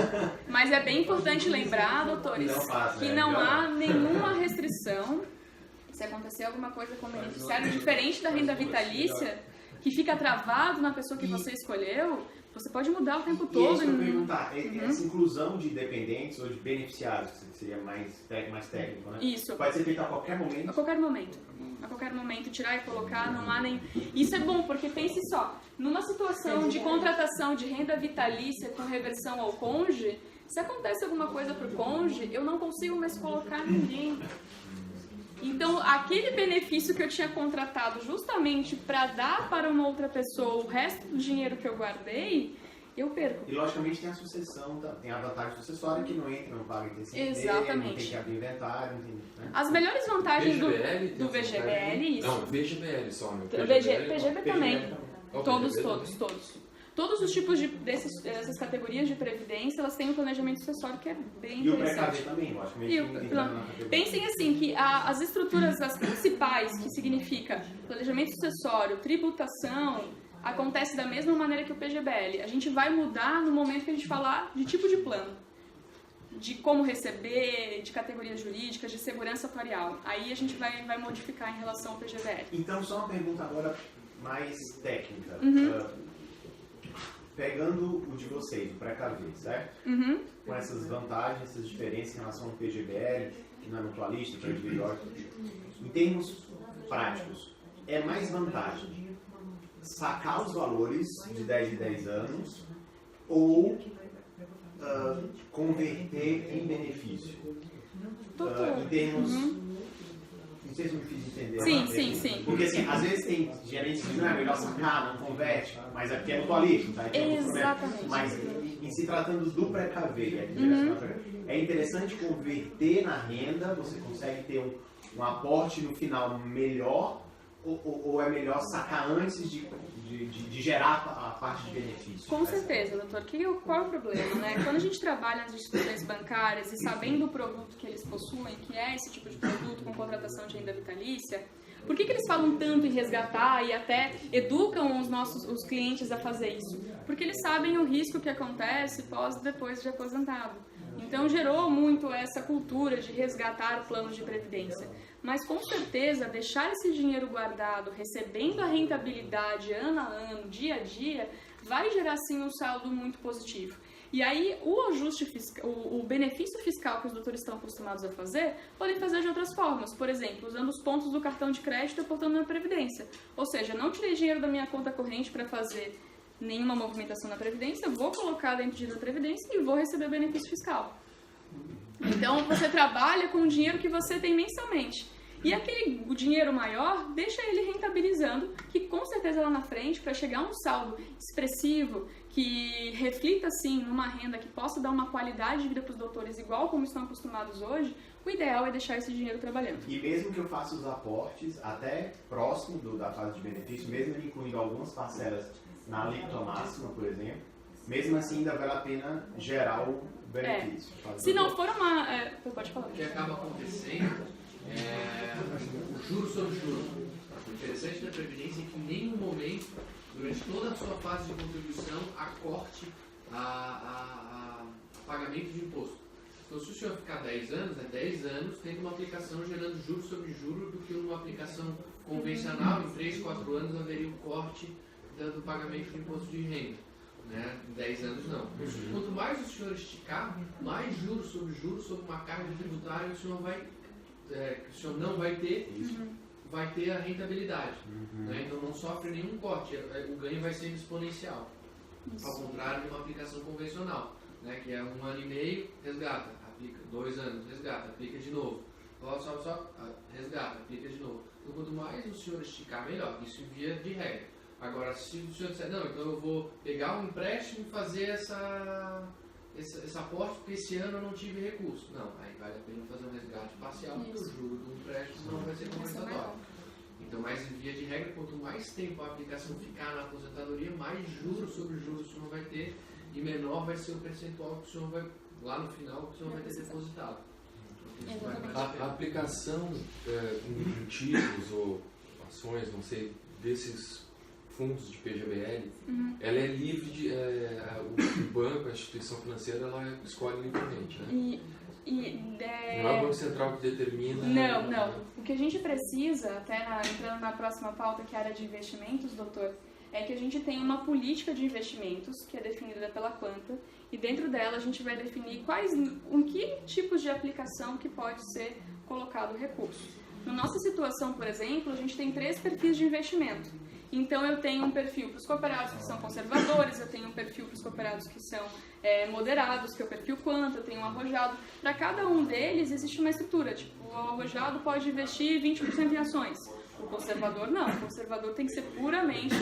Mas é bem importante lembrar, doutores, que não há nenhuma restrição. Se acontecer alguma coisa com o beneficiário diferente da renda vitalícia, que fica travado na pessoa que você escolheu, você pode mudar o tempo todo. E isso que eu ia perguntar, essa inclusão de dependentes ou de beneficiários, que seria mais técnico, né? Isso. Pode ser feito a qualquer momento? A qualquer momento. A qualquer momento, tirar e colocar, não há nem... Isso é bom, porque pense só, numa situação de contratação de renda vitalícia com reversão ao cônjuge, se acontece alguma coisa pro cônjuge, eu não consigo mais colocar ninguém. Então, aquele benefício que eu tinha contratado justamente para dar para uma outra pessoa o resto do dinheiro que eu guardei, eu perco. E, logicamente, tem a sucessão, tem a vantagem sucessória que não entra, não paga intensivo, exatamente. Não tem que abrir inventário, né? As melhores vantagens do VGBL, isso. Não, VGBL só, né? PGB também. Todos os tipos dessas categorias de previdência, elas têm um planejamento sucessório que é bem interessante. E o também, logicamente. Pensem assim, que as estruturas, as principais, que significa planejamento sucessório, tributação, acontece da mesma maneira que o PGBL. A gente vai mudar no momento que a gente falar de tipo de plano, de como receber, de categorias jurídicas, de segurança atuarial. Aí a gente vai modificar em relação ao PGBL. Então, só uma pergunta agora mais técnica. Pegando o de vocês, o pré-KV, certo? Com essas vantagens, essas diferenças em relação ao PGBL, que não é mutualista, que é individual. Em termos práticos, é mais vantagem sacar os valores de 10 em 10 anos ou converter em benefício? Em termos... Não sei se eu me fiz entender. Sim. Porque assim, às vezes tem gerentes que dizem, é melhor sacar, não converte, mas aqui é mutualista, tá? Exatamente. Mas em se tratando do pré-KV, é interessante converter na renda, você consegue ter um aporte no final melhor, ou é melhor sacar antes de gerar a parte de benefício? Com certeza, doutor. Qual é o problema, né? Quando a gente trabalha nas instituições bancárias e sabendo o produto que eles possuem, que é esse tipo de produto com contratação de renda vitalícia, por que eles falam tanto em resgatar e até educam os clientes a fazer isso? Porque eles sabem o risco que acontece depois de aposentado. Então gerou muito essa cultura de resgatar o plano de previdência. Mas com certeza deixar esse dinheiro guardado, recebendo a rentabilidade ano a ano, dia a dia, vai gerar sim um saldo muito positivo. E aí o ajuste fiscal, o benefício fiscal que os doutores estão acostumados a fazer, podem fazer de outras formas. Por exemplo, usando os pontos do cartão de crédito e aportando na Previdência. Ou seja, não tirei dinheiro da minha conta corrente para fazer nenhuma movimentação na Previdência, vou colocar dentro da Previdência e vou receber benefício fiscal. Então você trabalha com o dinheiro que você tem mensalmente. E o dinheiro maior, deixa ele rentabilizando, que com certeza lá na frente, para chegar a um saldo expressivo, que reflita sim numa renda que possa dar uma qualidade de vida para os doutores igual como estão acostumados hoje, o ideal é deixar esse dinheiro trabalhando. E mesmo que eu faça os aportes até próximo da fase de benefício, mesmo incluindo algumas parcelas na alíquota máxima, por exemplo, mesmo assim ainda vale a pena gerar o benefício. Se não for uma... pode falar. O que acaba acontecendo o juro sobre juro. O interessante da Previdência é que em nenhum momento, durante toda a sua fase de contribuição, acorte a pagamento de imposto. Então, se o senhor ficar 10 anos, 10 anos tendo uma aplicação gerando juros sobre juros do que uma aplicação convencional. Em 3, 4 anos haveria um corte do pagamento de imposto de renda. Né? Em 10 anos não. Quanto mais o senhor esticar, mais juros sobre uma carga tributária o senhor não vai ter a rentabilidade. Né? Então não sofre nenhum corte, o ganho vai ser exponencial. Ao contrário de uma aplicação convencional, né? Que é 1 ano e meio, resgata, aplica, 2 anos, resgata, aplica de novo. Só, resgata, aplica de novo. Então quanto mais o senhor esticar, melhor. Isso via de regra. Agora, se o senhor disser, não, então eu vou pegar um empréstimo e fazer esse aporte, porque esse ano eu não tive recurso. Não, aí vale a pena fazer um resgate parcial, porque o juro do empréstimo não vai ser compensatório. Então, mas via de regra, quanto mais tempo a aplicação ficar na aposentadoria, mais juros sobre juros o senhor vai ter e menor vai ser o percentual que o senhor vai, lá no final, que o senhor vai ter depositado. A aplicação em títulos ou ações, não sei, desses fundos de PGBL, ela é livre de... o banco, a instituição financeira, ela escolhe livremente, né? Não é o Banco Central que determina... Não. O que a gente precisa, até entrando na próxima pauta, que é a área de investimentos, doutor, é que a gente tem uma política de investimentos, que é definida pela Quanta, e dentro dela a gente vai definir que tipos de aplicação que pode ser colocado o recurso. Na nossa situação, por exemplo, a gente tem 3 perfis de investimento. Então, eu tenho um perfil para os cooperados que são conservadores, eu tenho um perfil para os cooperados que são moderados, que é o perfil Quanta, eu tenho um arrojado. Para cada um deles existe uma estrutura, tipo, o arrojado pode investir 20% em ações. O conservador não, o conservador tem que ser puramente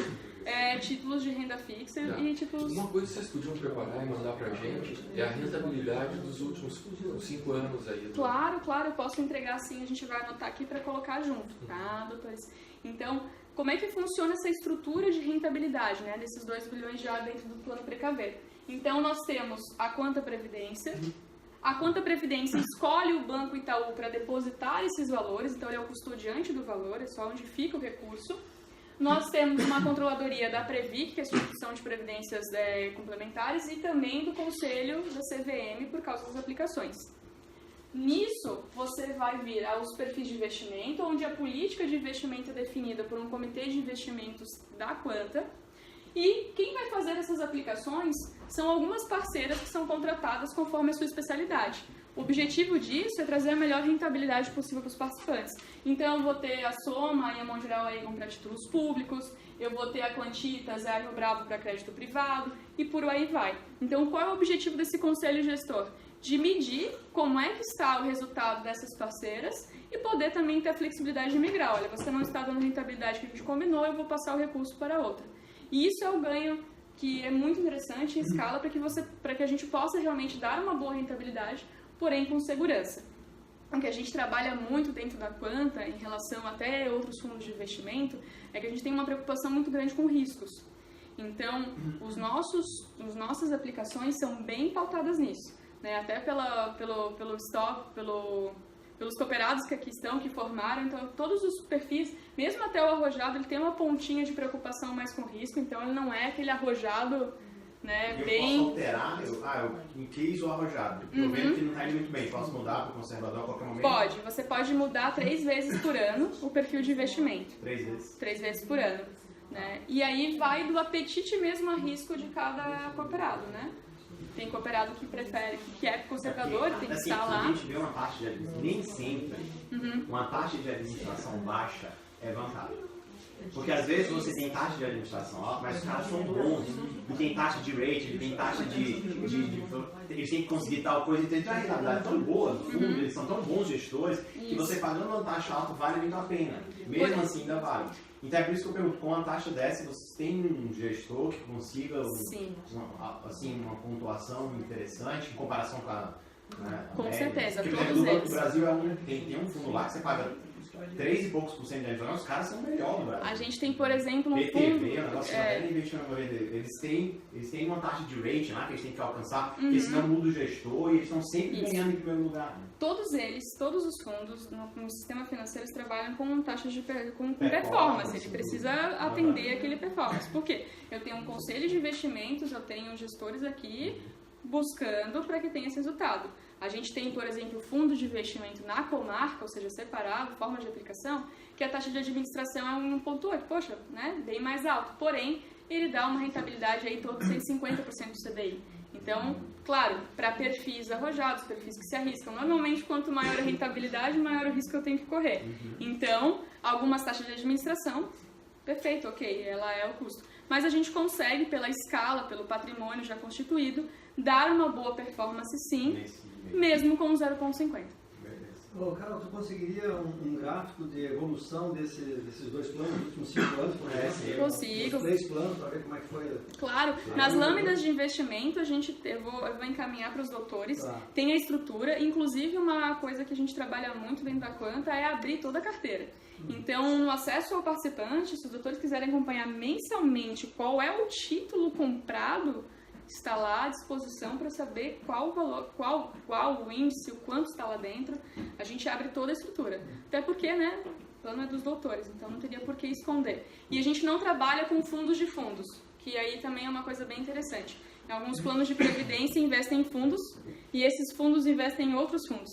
títulos de renda fixa e títulos... Uma coisa que vocês podiam preparar e mandar pra gente é a rentabilidade dos últimos 5 anos aí. Claro, eu posso entregar sim, a gente vai anotar aqui para colocar junto, tá, doutores? Então, como é que funciona essa estrutura de rentabilidade, né, desses 2 bilhões já dentro do plano Precaver? Então, nós temos a Quanta Previdência. A Quanta Previdência escolhe o Banco Itaú para depositar esses valores, então ele é o custodiante do valor, é só onde fica o recurso. Nós temos uma controladoria da Previc, que é a Instituição de Previdências Complementares, e também do Conselho da CVM, por causa das aplicações. Nisso, você vai vir aos perfis de investimento, onde a política de investimento é definida por um comitê de investimentos da Quanta, e quem vai fazer essas aplicações são algumas parceiras que são contratadas conforme a sua especialidade. O objetivo disso é trazer a melhor rentabilidade possível para os participantes. Então, eu vou ter a Soma e a Mongeral Aegon para títulos públicos, eu vou ter a Quantitas e a Rio Bravo para crédito privado, e por aí vai. Então, qual é o objetivo desse conselho gestor? De medir como é que está o resultado dessas parceiras e poder também ter a flexibilidade de migrar. Olha, você não está dando a rentabilidade que a gente combinou, eu vou passar o recurso para outra. E isso é o ganho que é muito interessante em escala para que a gente possa realmente dar uma boa rentabilidade, porém com segurança. O que a gente trabalha muito dentro da Quanta, em relação até outros fundos de investimento, é que a gente tem uma preocupação muito grande com riscos. Então, as nossas aplicações são bem pautadas nisso, né? Até pelos cooperados que aqui estão, que formaram, então todos os perfis, mesmo até o arrojado, ele tem uma pontinha de preocupação mais com risco, então ele não é aquele arrojado, né, eu bem... posso alterar, eu quis o arrojado, eu vendo que não está indo muito bem, posso mudar para o conservador a qualquer momento? Pode, você pode mudar 3 vezes por ano o perfil de investimento. 3 vezes? 3 vezes por ano, né? E aí vai do apetite mesmo a risco de cada cooperado, né? Tem cooperado que prefere, que é conservador, tem que estar lá. A gente vê uma taxa de administração, nem sempre uma taxa de administração baixa é vantagem. Porque às vezes você tem taxa de administração alta, mas os caras são bons, e tem taxa de rating, tem taxa eles têm que conseguir tal coisa, então a rentabilidade é tão boa, no fundo, eles são tão bons gestores, que você pagando uma taxa alta vale muito a pena. Mesmo assim ainda vale. Então é por isso que eu pergunto, com uma taxa dessa, vocês têm um gestor que consiga uma pontuação interessante em comparação com a... Com certeza, porque, todos eles. O Brasil tem um fundo lá que você paga 3 e poucos por cento da inflação, os caras são melhor no Brasil. A gente tem, por exemplo, um fundo... PTV, o negócio eles têm uma taxa de rating lá que eles têm que alcançar, porque senão muda o gestor e eles estão sempre ganhando em primeiro lugar. Né? Todos os fundos no sistema financeiro eles trabalham com taxas de com performance. Ele precisa atender aquele performance. Por quê? Eu tenho um conselho de investimentos, eu tenho gestores aqui buscando para que tenha esse resultado. A gente tem, por exemplo, fundo de investimento na comarca, ou seja, separado, forma de aplicação, que a taxa de administração é 1,8. Poxa, né? Bem mais alto. Porém, ele dá uma rentabilidade aí todo 150% do CDI. Então, claro, para perfis arrojados, perfis que se arriscam, normalmente quanto maior a rentabilidade, maior o risco que eu tenho que correr. Então, algumas taxas de administração, perfeito, ok, ela é o custo. Mas a gente consegue, pela escala, pelo patrimônio já constituído, dar uma boa performance sim, mesmo com 0,50. Ô, Carol, tu conseguiria um gráfico de evolução desses dois planos, nos últimos 5 anos, por exemplo? Consigo. Os 3 planos, para ver como é que foi. Claro, nas lâminas de investimento eu vou encaminhar para os doutores, tem a estrutura, inclusive uma coisa que a gente trabalha muito dentro da Quanta é abrir toda a carteira. Então, no acesso ao participante, se os doutores quiserem acompanhar mensalmente qual é o título comprado, está lá à disposição para saber qual o valor, qual o índice, o quanto está lá dentro. A gente abre toda a estrutura. Até porque, né, o plano é dos doutores, então não teria por que esconder. E a gente não trabalha com fundos de fundos, que aí também é uma coisa bem interessante. Alguns planos de previdência investem em fundos e esses fundos investem em outros fundos.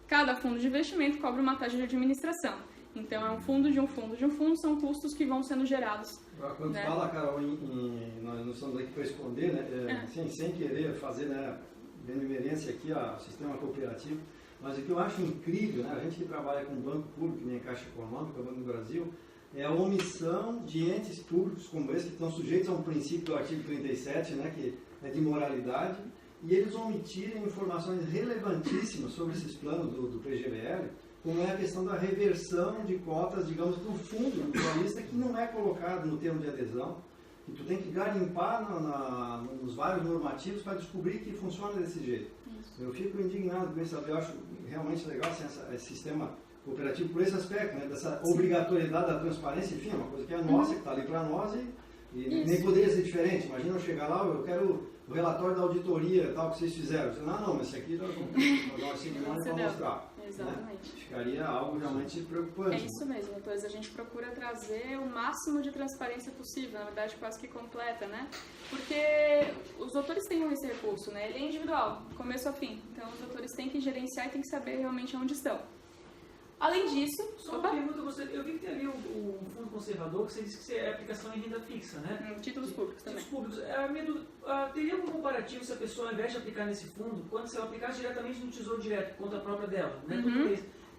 Cada fundo de investimento cobra uma taxa de administração. Então, é um fundo de um fundo de um fundo, são custos que vão sendo gerados. Quando né? fala, Carol, nós não estamos aqui para esconder, né? Sem querer fazer, né, benemerência aqui ao sistema cooperativo, mas o que eu acho incrível, né, a gente que trabalha com banco público, nem Caixa Econômica, Banco do Brasil, é a omissão de entes públicos como esse, que estão sujeitos a um princípio do artigo 37, né, que é de moralidade, e eles omitirem informações relevantíssimas sobre esses planos do PGBL, como é a questão da reversão de cotas, digamos, para o fundo mutualista, que não é colocado no termo de adesão, que tu tem que garimpar nos vários normativos para descobrir que funciona desse jeito. Isso. Eu fico indignado com isso, eu acho realmente legal assim, esse sistema cooperativo por esse aspecto, né, dessa obrigatoriedade da transparência, enfim, é uma coisa que é nossa, que está ali para nós e nem poderia ser diferente. Imagina eu chegar lá, eu quero o relatório da auditoria tal que vocês fizeram. Eu disse, não, mas esse aqui nós vamos dar uma semana para mostrar. Exatamente. Né? Ficaria algo realmente preocupante. É isso mesmo, doutores. A gente procura trazer o máximo de transparência possível, na verdade quase que completa, né? Porque os doutores têm esse recurso, né? Ele é individual, começo a fim. Então os doutores têm que gerenciar e têm que saber realmente onde estão. Além disso... Só uma pergunta, eu vi que tem ali o fundo conservador, que você disse que é aplicação em renda fixa, né? Títulos públicos também. Títulos públicos. Teria algum comparativo se a pessoa, ao invés de aplicar nesse fundo, quando se ela aplicasse diretamente no Tesouro Direto, conta própria dela, né?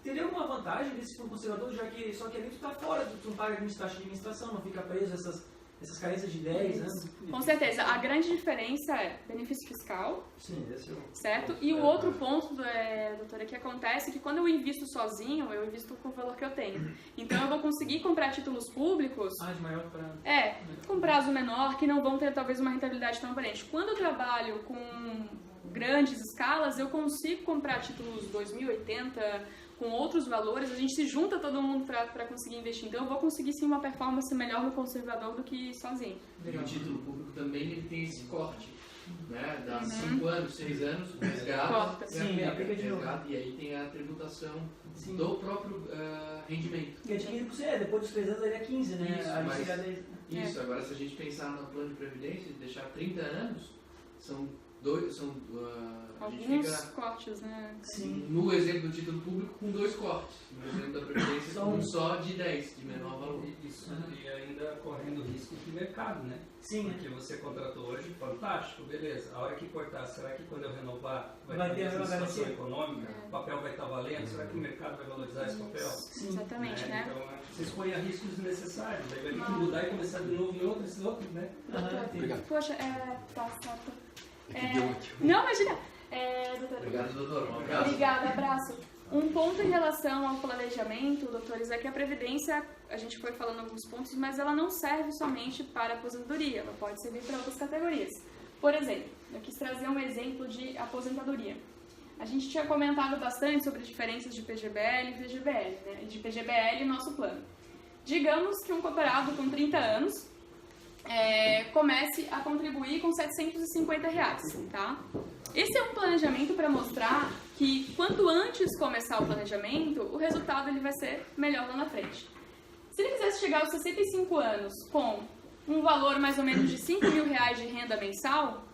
Teria alguma vantagem desse fundo conservador, já que só que ali tu está fora, tu não paga taxa de administração, não fica preso essas carências de 10 anos? Com certeza. A grande diferença é benefício fiscal, sim, esse é certo? E o outro ponto, doutora, que acontece é que quando eu invisto sozinho, eu invisto com o valor que eu tenho. Então eu vou conseguir comprar títulos públicos de maior prazo. Com prazo menor, que não vão ter talvez uma rentabilidade tão aparente. Quando eu trabalho com grandes escalas, eu consigo comprar títulos 2080 com outros valores, a gente se junta todo mundo para conseguir investir. Então eu vou conseguir sim uma performance melhor no conservador do que sozinho. E o título público também ele tem esse corte, né? Dá 5 anos, 6 anos, resgata, e aí tem a tributação do próprio rendimento. Que é de 15%, depois dos 3 anos ele é 15%, né? Isso, agora se a gente pensar no plano de previdência e deixar 30 anos, são alguns cortes, né? Sim. No exemplo do título público, com 2 cortes. No exemplo da previdência, com só de 10, de menor valor. Isso, e ainda correndo risco de mercado, né? Sim. Porque você contratou hoje, fantástico, beleza. A hora que cortar, será que quando eu renovar vai ter a situação econômica? O papel vai estar valendo? Será que o mercado vai valorizar esse papel? Sim, exatamente, né? Então, você expõe a riscos desnecessários. Aí vai ter que mudar e começar de novo em outros, né? Obrigado. Poxa, tá certo. Não, imagina. Doutora. Obrigado, doutor. Um abraço. Obrigada, abraço. Um ponto em relação ao planejamento, doutores, é que a Previdência, a gente foi falando alguns pontos, mas ela não serve somente para a aposentadoria, ela pode servir para outras categorias. Por exemplo, eu quis trazer um exemplo de aposentadoria. a gente tinha comentado bastante sobre diferenças de PGBL e VGBL, né? De PGBL e nosso plano. Digamos que um cooperado com 30 anos comece a contribuir com R$750, tá? Esse é um planejamento para mostrar que quanto antes começar o planejamento, o resultado ele vai ser melhor lá na frente. Se ele quisesse chegar aos 65 anos com um valor mais ou menos de R$5.000 de renda mensal,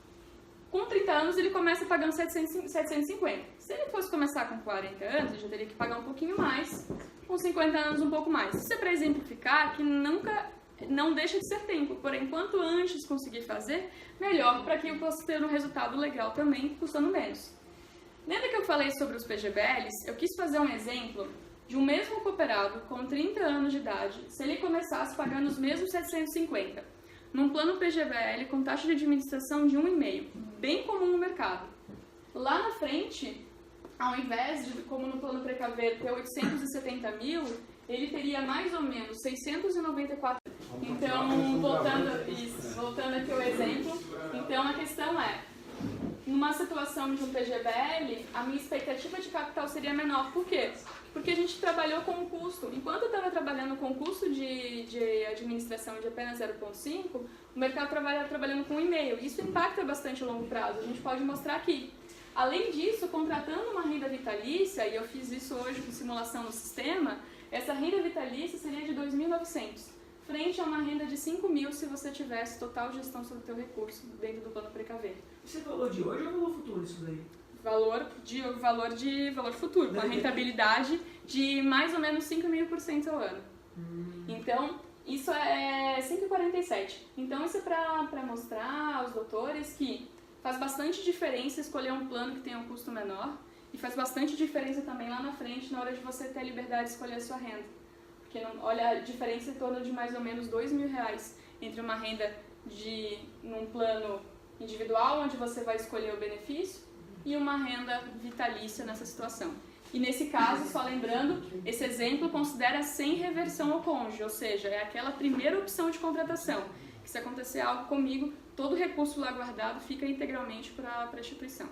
com 30 anos ele começa pagando 750. Se ele fosse começar com 40 anos, ele já teria que pagar um pouquinho mais, com 50 anos um pouco mais. Isso é para exemplificar que não deixa de ser tempo, porém, quanto antes conseguir fazer, melhor para que eu possa ter um resultado legal também, custando menos. Lembra que eu falei sobre os PGBLs? Eu quis fazer um exemplo de um mesmo cooperado com 30 anos de idade, se ele começasse pagando os mesmos 750, num plano PGBL com taxa de administração de 1,5, bem comum no mercado. Lá na frente, ao invés de, como no plano Precaver, ter 870 mil, ele teria mais ou menos 694. Então, voltando aqui ao exemplo, então a questão é, numa situação de um PGBL, a minha expectativa de capital seria menor. Por quê? Porque a gente trabalhou com um custo. Enquanto eu estava trabalhando com custo de administração de apenas 0,5, o mercado estava trabalhando com 1,5. Isso impacta bastante a longo prazo. A gente pode mostrar aqui. Além disso, contratando uma renda vitalícia, e eu fiz isso hoje com simulação no sistema, essa renda vitalícia seria de 2.900, frente a uma renda de 5.000 se você tivesse total gestão sobre o teu recurso dentro do plano Precaver. Isso é valor de hoje ou valor futuro isso daí? Valor futuro, com a rentabilidade de mais ou menos 5.000% ao ano. Então, isso é 5,47. Então, isso é para mostrar aos doutores que faz bastante diferença escolher um plano que tenha um custo menor e faz bastante diferença também lá na frente na hora de você ter a liberdade de escolher a sua renda. Porque olha a diferença em torno de mais ou menos R$2.000 entre uma renda num plano individual, onde você vai escolher o benefício, e uma renda vitalícia nessa situação. E nesse caso, só lembrando, esse exemplo considera sem reversão ao cônjuge, ou seja, é aquela primeira opção de contratação, que se acontecer algo comigo, todo o recurso lá guardado fica integralmente para a instituição.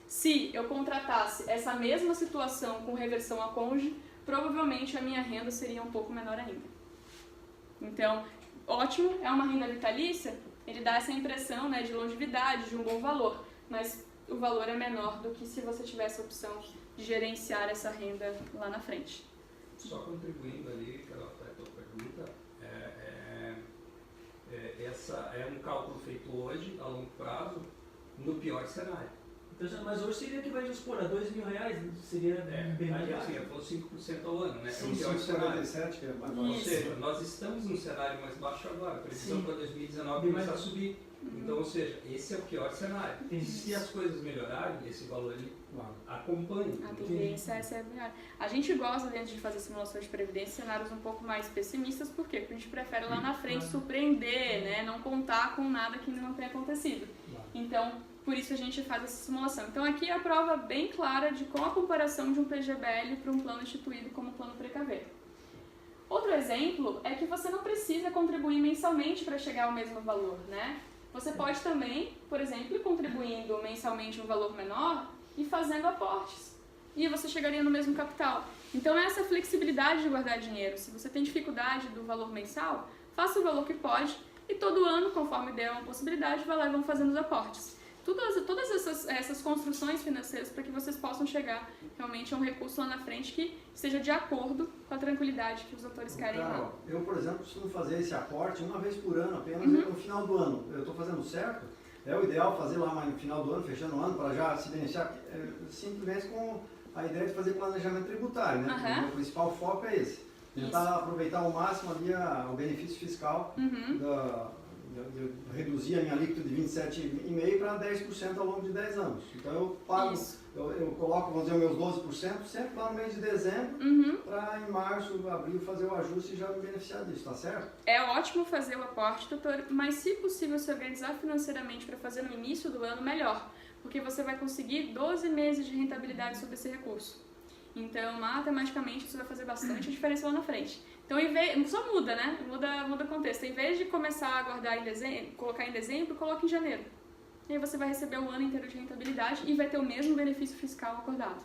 Se eu contratasse essa mesma situação com reversão ao cônjuge, provavelmente a minha renda seria um pouco menor ainda. Então, ótimo, é uma renda vitalícia, ele dá essa impressão, né, de longevidade, de um bom valor, mas o valor é menor do que se você tivesse a opção de gerenciar essa renda lá na frente. Só contribuindo ali, que ela faz a tua pergunta, essa é um cálculo feito hoje, a longo prazo, no pior cenário. Então, mas hoje seria que vai dispor a R$2.000, seria bem mais assim, eu falo 5% ao ano, né? Sim, é o pior cenário. 47, que é mais Ou seja, nós estamos num cenário mais baixo agora, previsão para 2019 começar a subir. Então, ou seja, esse é o pior cenário. E se as coisas melhorarem, esse valor ele acompanha. A tendência é ser melhor. A gente gosta, dentro de fazer simulações de previdência, cenários um pouco mais pessimistas, por quê? Porque a gente prefere lá na frente surpreender, né? Não contar com nada que ainda não tenha acontecido. Então, por isso a gente faz essa simulação. Então, aqui é a prova bem clara de com a comparação de um PGBL para um plano instituído como plano Precaver. Outro exemplo é que você não precisa contribuir mensalmente para chegar ao mesmo valor, né? Você pode também, por exemplo, contribuindo mensalmente um valor menor e fazendo aportes. E você chegaria no mesmo capital. Então, essa flexibilidade de guardar dinheiro. Se você tem dificuldade do valor mensal, faça o valor que pode e todo ano, conforme der uma possibilidade, vai lá e vão fazendo os aportes. Todas essas construções financeiras para que vocês possam chegar realmente a um recurso lá na frente que esteja de acordo com a tranquilidade que os doutores querem. Eu, por exemplo, costumo fazer esse aporte uma vez por ano, apenas no final do ano. Eu estou fazendo certo? É o ideal fazer lá no final do ano, fechando o ano, para já se beneficiar simplesmente com a ideia de fazer planejamento tributário, né? O meu principal foco é esse. Tentar aproveitar ao máximo ali o benefício fiscal de reduzir a minha alíquota de 27,5% para 10% ao longo de 10 anos. Então eu pago, eu coloco, vamos dizer, os meus 12% sempre lá no mês de dezembro, para em março, abril fazer o ajuste e já me beneficiar disso, tá certo? É ótimo fazer o aporte, doutor, mas se possível se organizar financeiramente para fazer no início do ano, melhor, porque você vai conseguir 12 meses de rentabilidade sobre esse recurso. Então, matematicamente, isso vai fazer bastante diferença lá na frente. Então, só muda, né? Muda o contexto. Em vez de começar a guardar em dezembro, colocar em dezembro, coloca em janeiro. e aí você vai receber o ano inteiro de rentabilidade e vai ter o mesmo benefício fiscal acordado.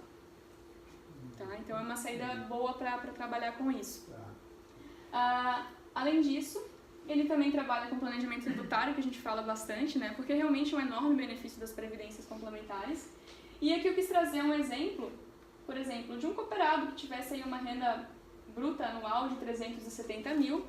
Tá? Então é uma saída boa para trabalhar com isso. Além disso, ele também trabalha com planejamento tributário, que a gente fala bastante, né? Porque realmente é um enorme benefício das previdências complementares. E aqui eu quis trazer um exemplo, por exemplo, de um cooperado que tivesse aí uma renda bruta anual de 370 mil.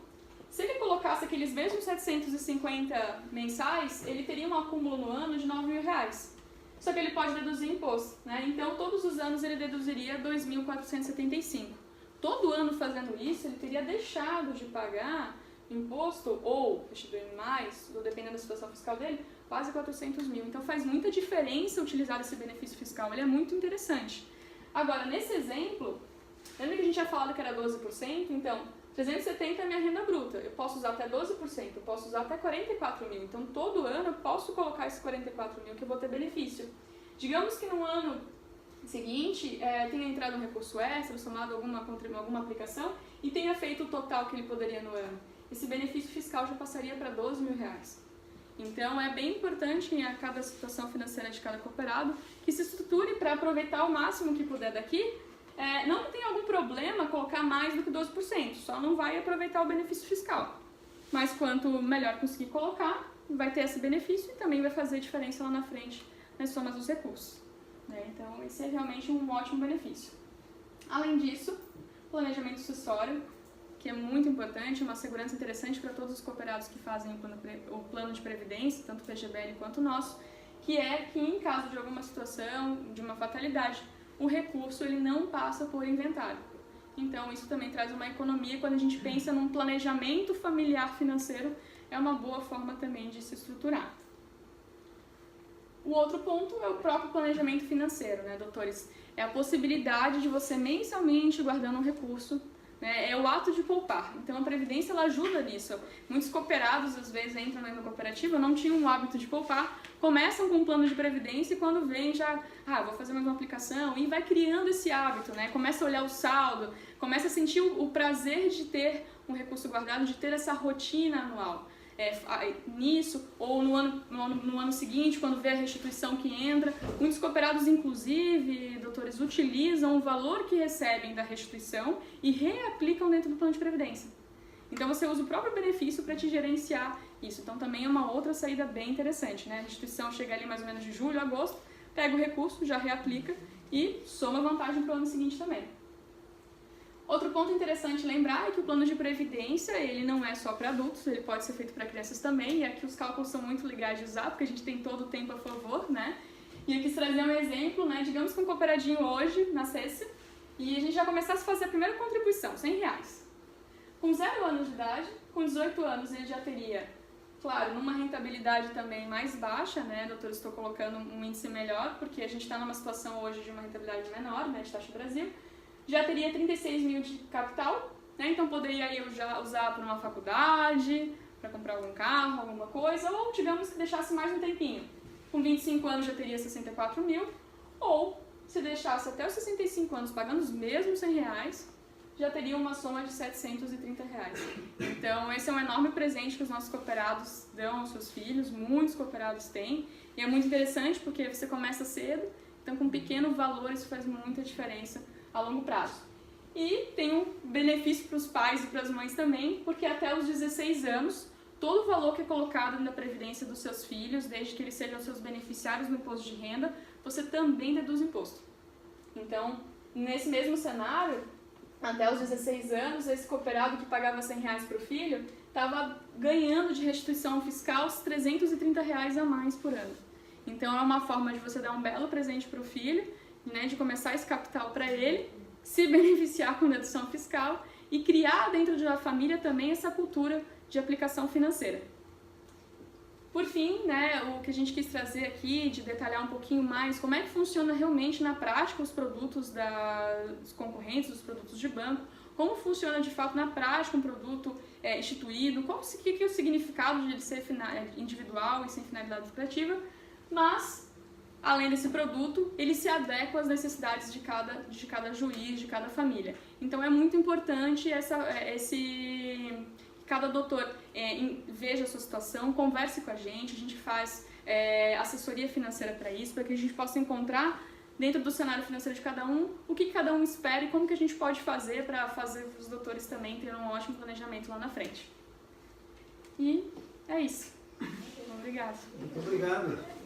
Se ele colocasse aqueles mesmos 750 mensais, ele teria um acúmulo no ano de 9 mil reais. Só que ele pode deduzir imposto, né? Então, todos os anos ele deduziria 2.475. Todo ano fazendo isso, ele teria deixado de pagar imposto, ou restituindo mais, ou dependendo da situação fiscal dele, quase 400 mil. Então, faz muita diferença utilizar esse benefício fiscal, ele é muito interessante. Agora, nesse exemplo, lembra que a gente tinha falado que era 12%? Então, 370 é a minha renda bruta, eu posso usar até 12%, eu posso usar até 44 mil. Então, todo ano eu posso colocar esses 44 mil que eu vou ter benefício. Digamos que no ano seguinte tenha entrado um recurso extra, somado alguma aplicação, e tenha feito o total que ele poderia no ano. Esse benefício fiscal já passaria para 12 mil reais. Então, é bem importante em cada situação financeira de cada cooperado que se estruture para aproveitar o máximo que puder daqui. Não que tenha algum problema colocar mais do que 12%, só não vai aproveitar o benefício fiscal. Mas quanto melhor conseguir colocar, vai ter esse benefício e também vai fazer diferença lá na frente nas somas dos recursos. Então, esse é realmente um ótimo benefício. Além disso, planejamento sucessório, que é muito importante, uma segurança interessante para todos os cooperados que fazem o plano de previdência, tanto o PGBL quanto o nosso, que é que em caso de alguma situação, de uma fatalidade, o recurso ele não passa por inventário. Então, isso também traz uma economia. Quando a gente pensa num planejamento familiar financeiro, é uma boa forma também de se estruturar. O outro ponto é o próprio planejamento financeiro, né, doutores? É a possibilidade de você mensalmente guardando um recurso, né, é o ato de poupar. Então, a Previdência ela ajuda nisso. Muitos cooperados, às vezes, entram na cooperativa, não tinham o hábito de poupar, começam com um plano de Previdência e quando vem já, vou fazer mais uma aplicação, e vai criando esse hábito, né? Começa a olhar o saldo, começa a sentir o prazer de ter um recurso guardado, de ter essa rotina anual. Nisso, ou no ano seguinte, quando vê a restituição que entra. Muitos cooperados, inclusive, doutores, utilizam o valor que recebem da restituição e reaplicam dentro do plano de previdência. Então, você usa o próprio benefício para te gerenciar isso. Então, também é uma outra saída bem interessante, né? A restituição chega ali mais ou menos de julho, agosto, pega o recurso, já reaplica e soma vantagem para o ano seguinte também. Outro ponto interessante lembrar é que o plano de previdência, ele não é só para adultos, ele pode ser feito para crianças também, e aqui os cálculos são muito legais de usar, porque a gente tem todo o tempo a favor, né? E eu quis trazer um exemplo, né? Digamos que um cooperadinho hoje nascesse e a gente já começasse a fazer a primeira contribuição, R$100. Com 0 anos de idade, com 18 anos ele já teria, claro, numa rentabilidade também mais baixa, né? Doutor, estou colocando um índice melhor, porque a gente está numa situação hoje de uma rentabilidade menor, né? De taxa Brasil. Já teria 36 mil de capital, né? Então poderia eu já usar para uma faculdade, para comprar algum carro, alguma coisa, ou digamos que deixasse mais um tempinho. Com 25 anos já teria 64 mil, ou se deixasse até os 65 anos pagando os mesmos R$100, já teria uma soma de R$730. Então esse é um enorme presente que os nossos cooperados dão aos seus filhos, muitos cooperados têm, e é muito interessante porque você começa cedo, então com pequeno valor isso faz muita diferença a longo prazo. E tem um benefício para os pais e para as mães também, porque até os 16 anos, todo o valor que é colocado na previdência dos seus filhos, desde que eles sejam seus beneficiários no imposto de renda, você também deduz imposto. Então, nesse mesmo cenário, até os 16 anos, esse cooperado que pagava R$100 para o filho, estava ganhando de restituição fiscal os R$330 a mais por ano. Então, é uma forma de você dar um belo presente para o filho, né, de começar esse capital para ele, se beneficiar com dedução fiscal e criar dentro da família também essa cultura de aplicação financeira. Por fim, né, o que a gente quis trazer aqui, de detalhar um pouquinho mais como é que funciona realmente na prática os produtos dos concorrentes, os produtos de banco, como funciona de fato na prática um produto instituído, o que é o significado de ele ser individual e sem finalidade lucrativa, mas além desse produto, ele se adequa às necessidades de cada juiz, de cada família. Então é muito importante cada doutor veja a sua situação, converse com a gente faz assessoria financeira para isso, para que a gente possa encontrar dentro do cenário financeiro de cada um, o que cada um espera e como que a gente pode fazer para fazer os doutores também terem um ótimo planejamento lá na frente. E é isso. Obrigada. Muito obrigado.